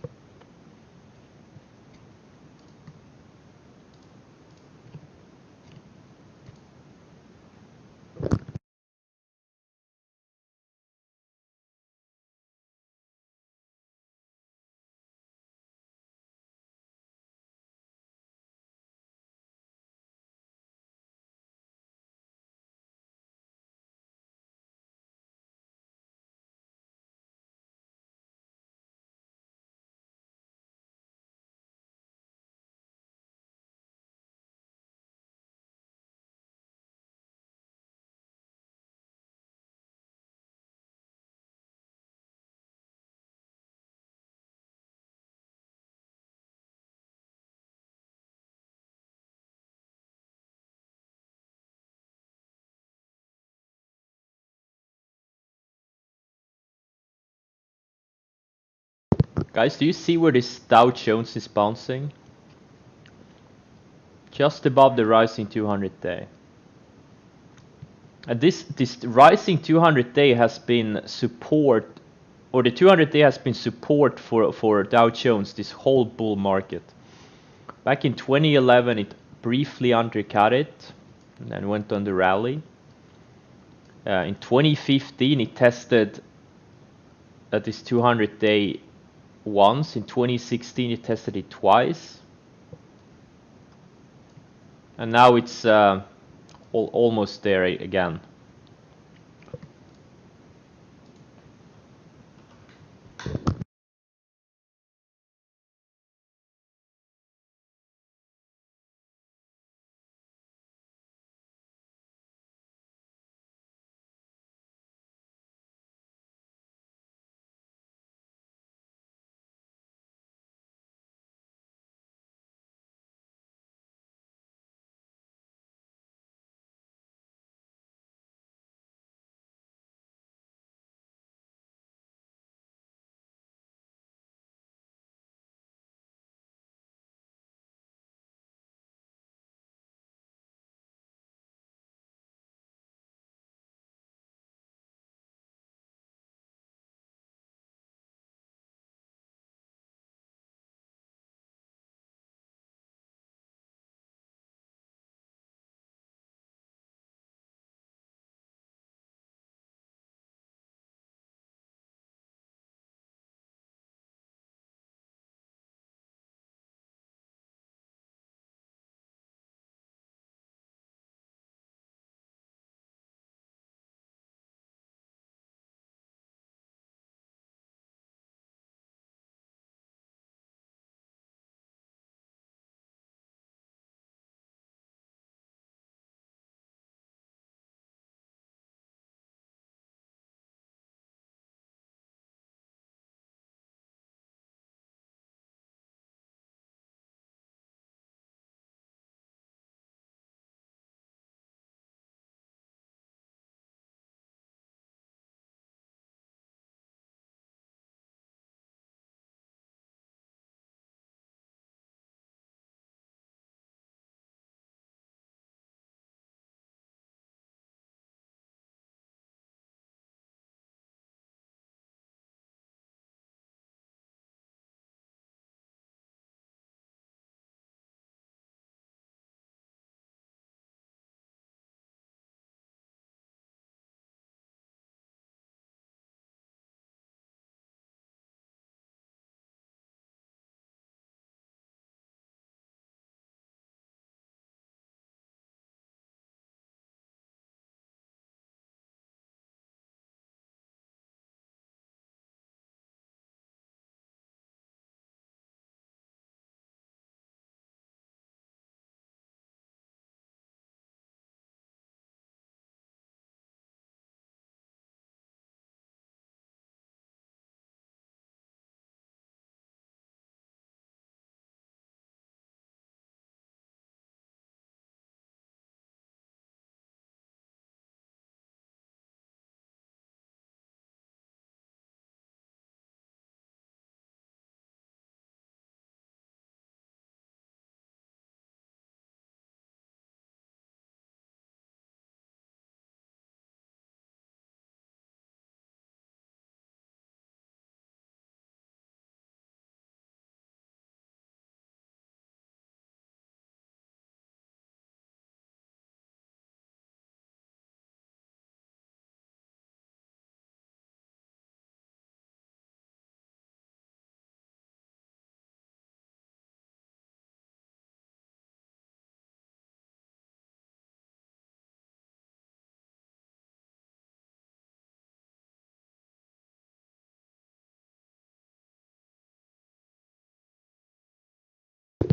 Guys, do you see where this Dow Jones is bouncing? Just above the rising 200 day. And this rising 200 day has been support, or the 200 day has been support for Dow Jones this whole bull market. Back in 2011 it briefly undercut it and then went on the rally. In 2015 it tested this 200 day once. In 2016 it tested it twice. And now it's almost there again.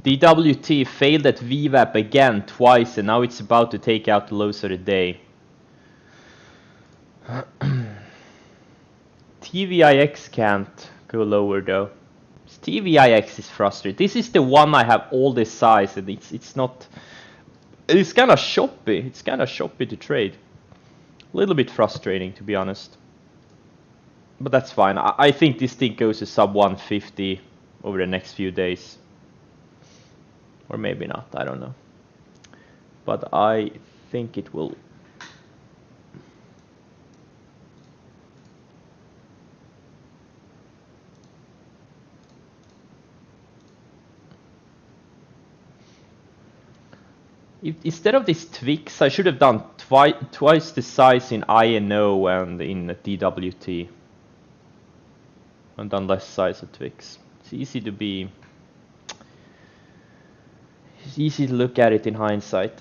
DWT failed at VWAP again twice, and now it's about to take out the lows of the day. TVIX can't go lower though. TVIX is frustrating. This is the one I have all this size, and it's not. It's kind of choppy. It's kind of choppy to trade. A little bit frustrating, to be honest. But that's fine. I think this thing goes to sub 150 over the next few days. Or maybe not, I don't know. But I think it will. Instead of this TVIX, I should have done twice the size in INO and in DWT. And done less size of TVIX. It's easy to be. It's easy to look at it in hindsight.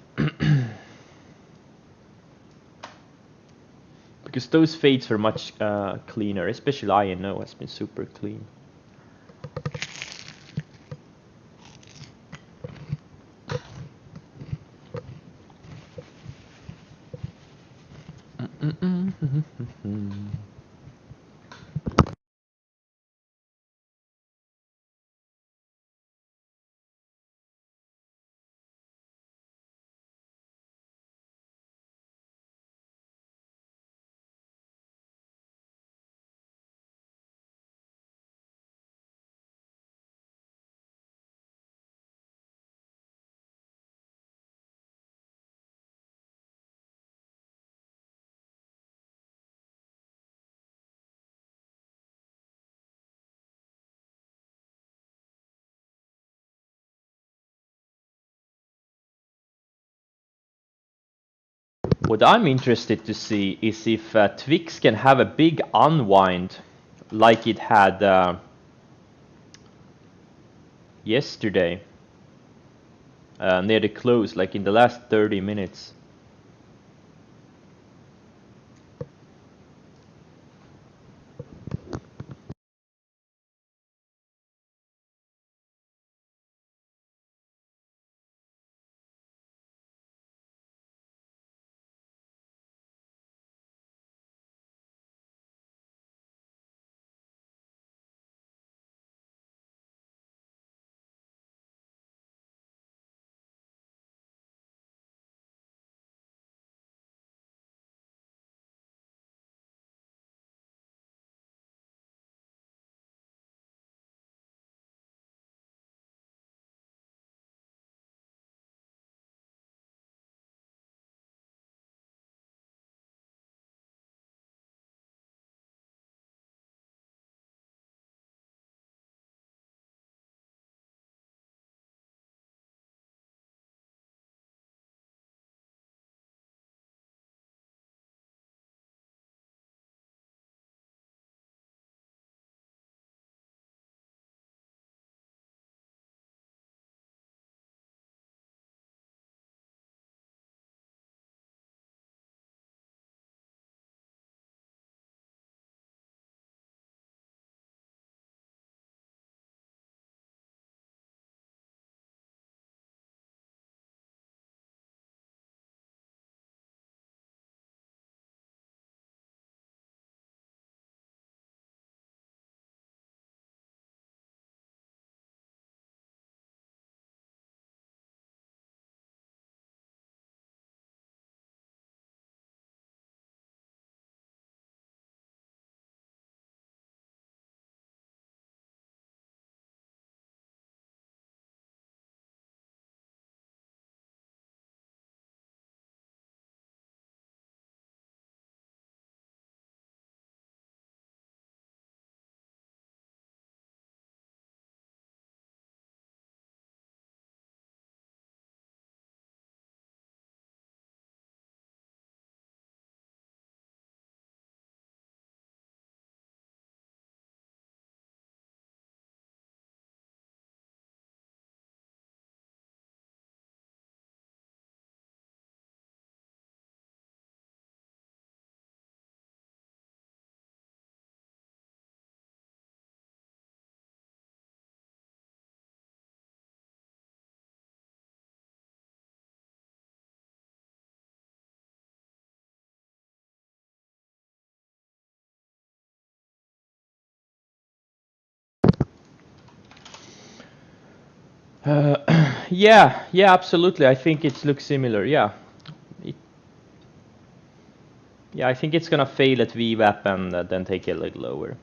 Because those fades were much cleaner, especially INO has been super clean. What I'm interested to see is if TVIX can have a big unwind like it had yesterday near the close, like in the last 30 minutes. Yeah, yeah, absolutely. I think it looks similar. Yeah, it, yeah. I think it's gonna fail at VWAP and then take it a little lower.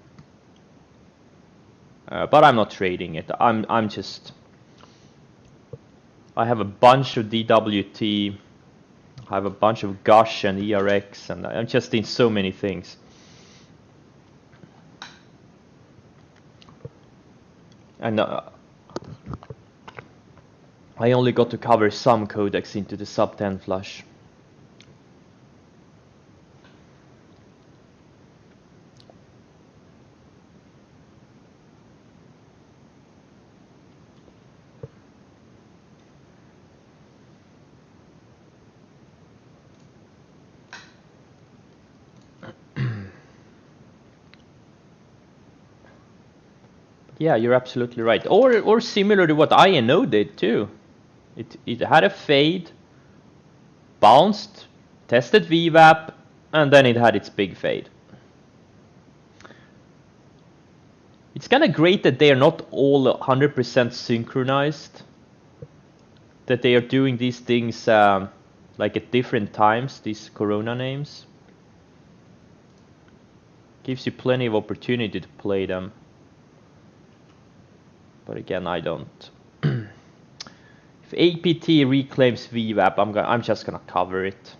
But I'm not trading it. I'm just. I have a bunch of DWT. I have a bunch of Gush and ERX, and I'm just in so many things. And I only got to cover some codecs into the sub 10 flush. Yeah, you're absolutely right. Or similar to what INO did too. It had a fade, bounced, tested VWAP, and then it had its big fade. It's kind of great that they are not all 100% synchronized. That they are doing these things like at different times, these Corona names. Gives you plenty of opportunity to play them. But again, I don't. If APT reclaims VWAP, I'm just gonna cover it.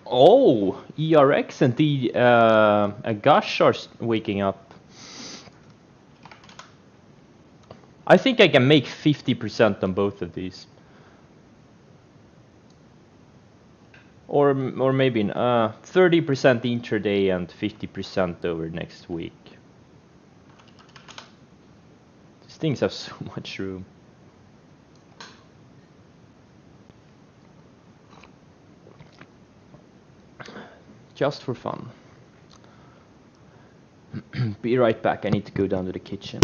Oh, ERX and the Gush are waking up. I think I can make 50% on both of these. Or maybe 30% intraday and 50% over next week. These things have so much room. Just for fun. Be right back. I need to go down to the kitchen.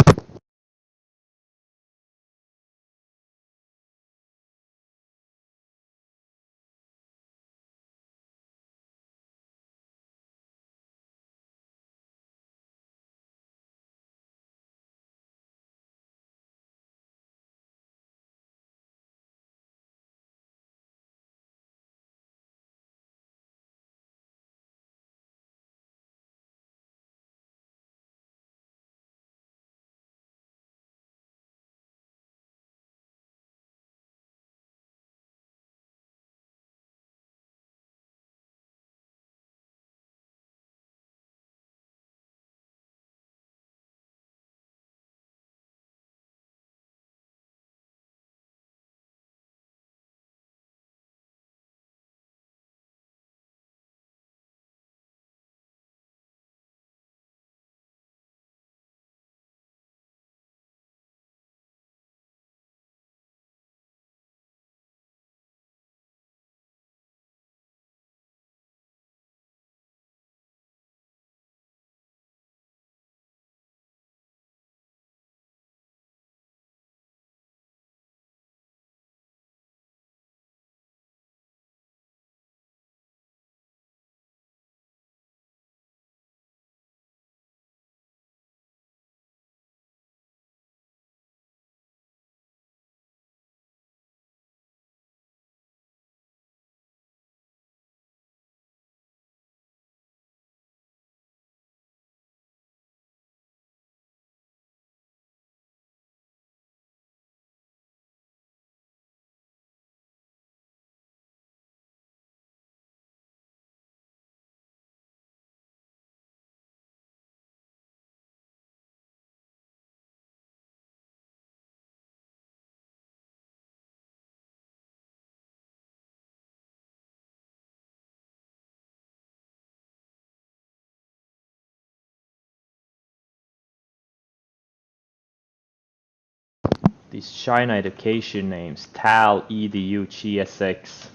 These China education names, TAL, EDU, GSX.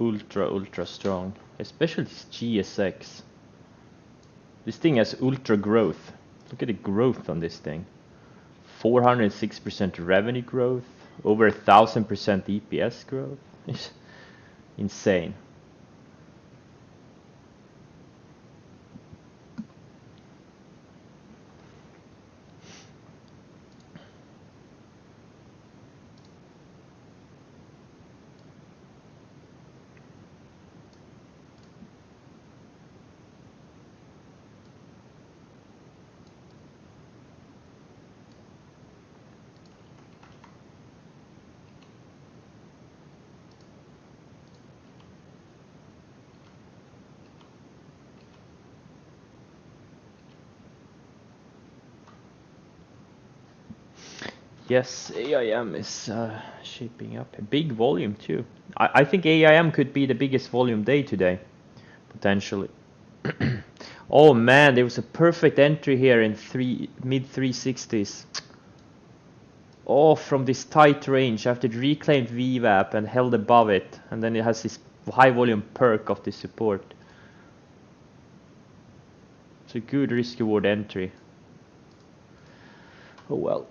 Ultra strong. Especially this GSX. This thing has ultra growth. Look at the growth on this thing. 406% revenue growth. Over 1000% EPS growth. It's insane. Yes, AIM is shaping up. A big volume too. I think AIM could be the biggest volume day today, potentially. Oh man, there was a perfect entry here in mid 360s. Oh, from this tight range after it reclaimed VWAP and held above it, and then it has this high volume perk of the support. It's a good risk reward entry. Oh well.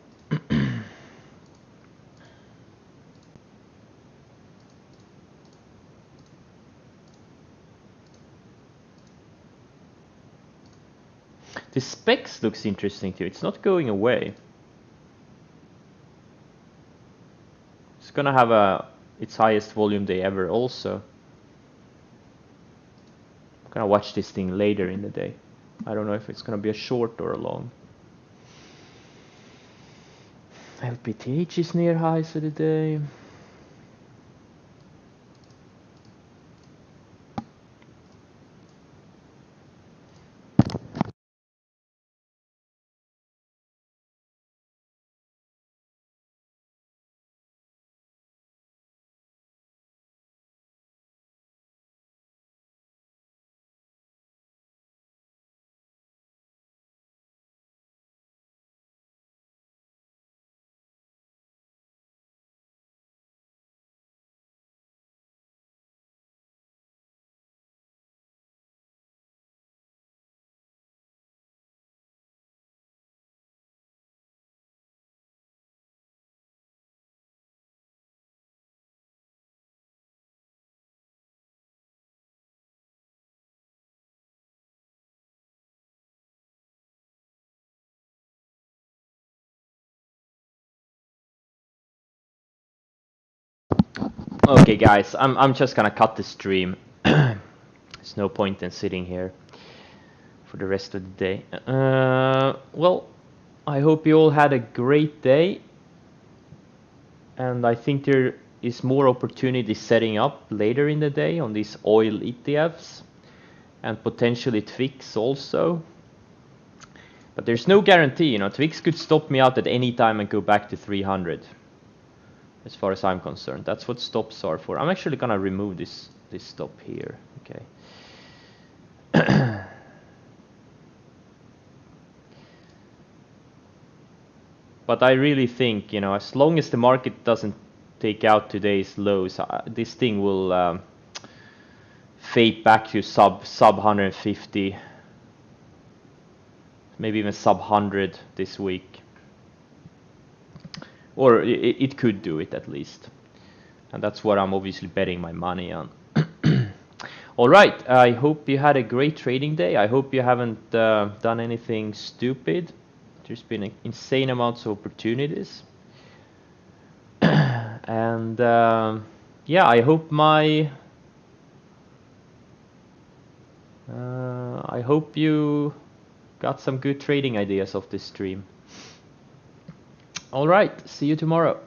The specs looks interesting too. It's not going away. It's gonna have its highest volume day ever also. I'm gonna watch this thing later in the day. I don't know if it's gonna be a short or a long. LPTH is near highs of the day. Okay guys, I'm just gonna cut the stream. There's no point in sitting here for the rest of the day. Well, I hope you all had a great day, and I think there is more opportunity setting up later in the day on these oil ETFs and potentially TVIX also. But there's no guarantee, you know, TVIX could stop me out at any time and go back to 300. As far as I'm concerned, that's what stops are for. I'm actually gonna remove this stop here. Okay. But I really think, you know, as long as the market doesn't take out today's lows, this thing will fade back to sub 150, maybe even sub 100 this week. Or it could do it at least. And that's what I'm obviously betting my money on. Alright, I hope you had a great trading day. I hope you haven't done anything stupid. There's been insane amounts of opportunities. And yeah, I hope I hope you got some good trading ideas off this stream. Alright, see you tomorrow.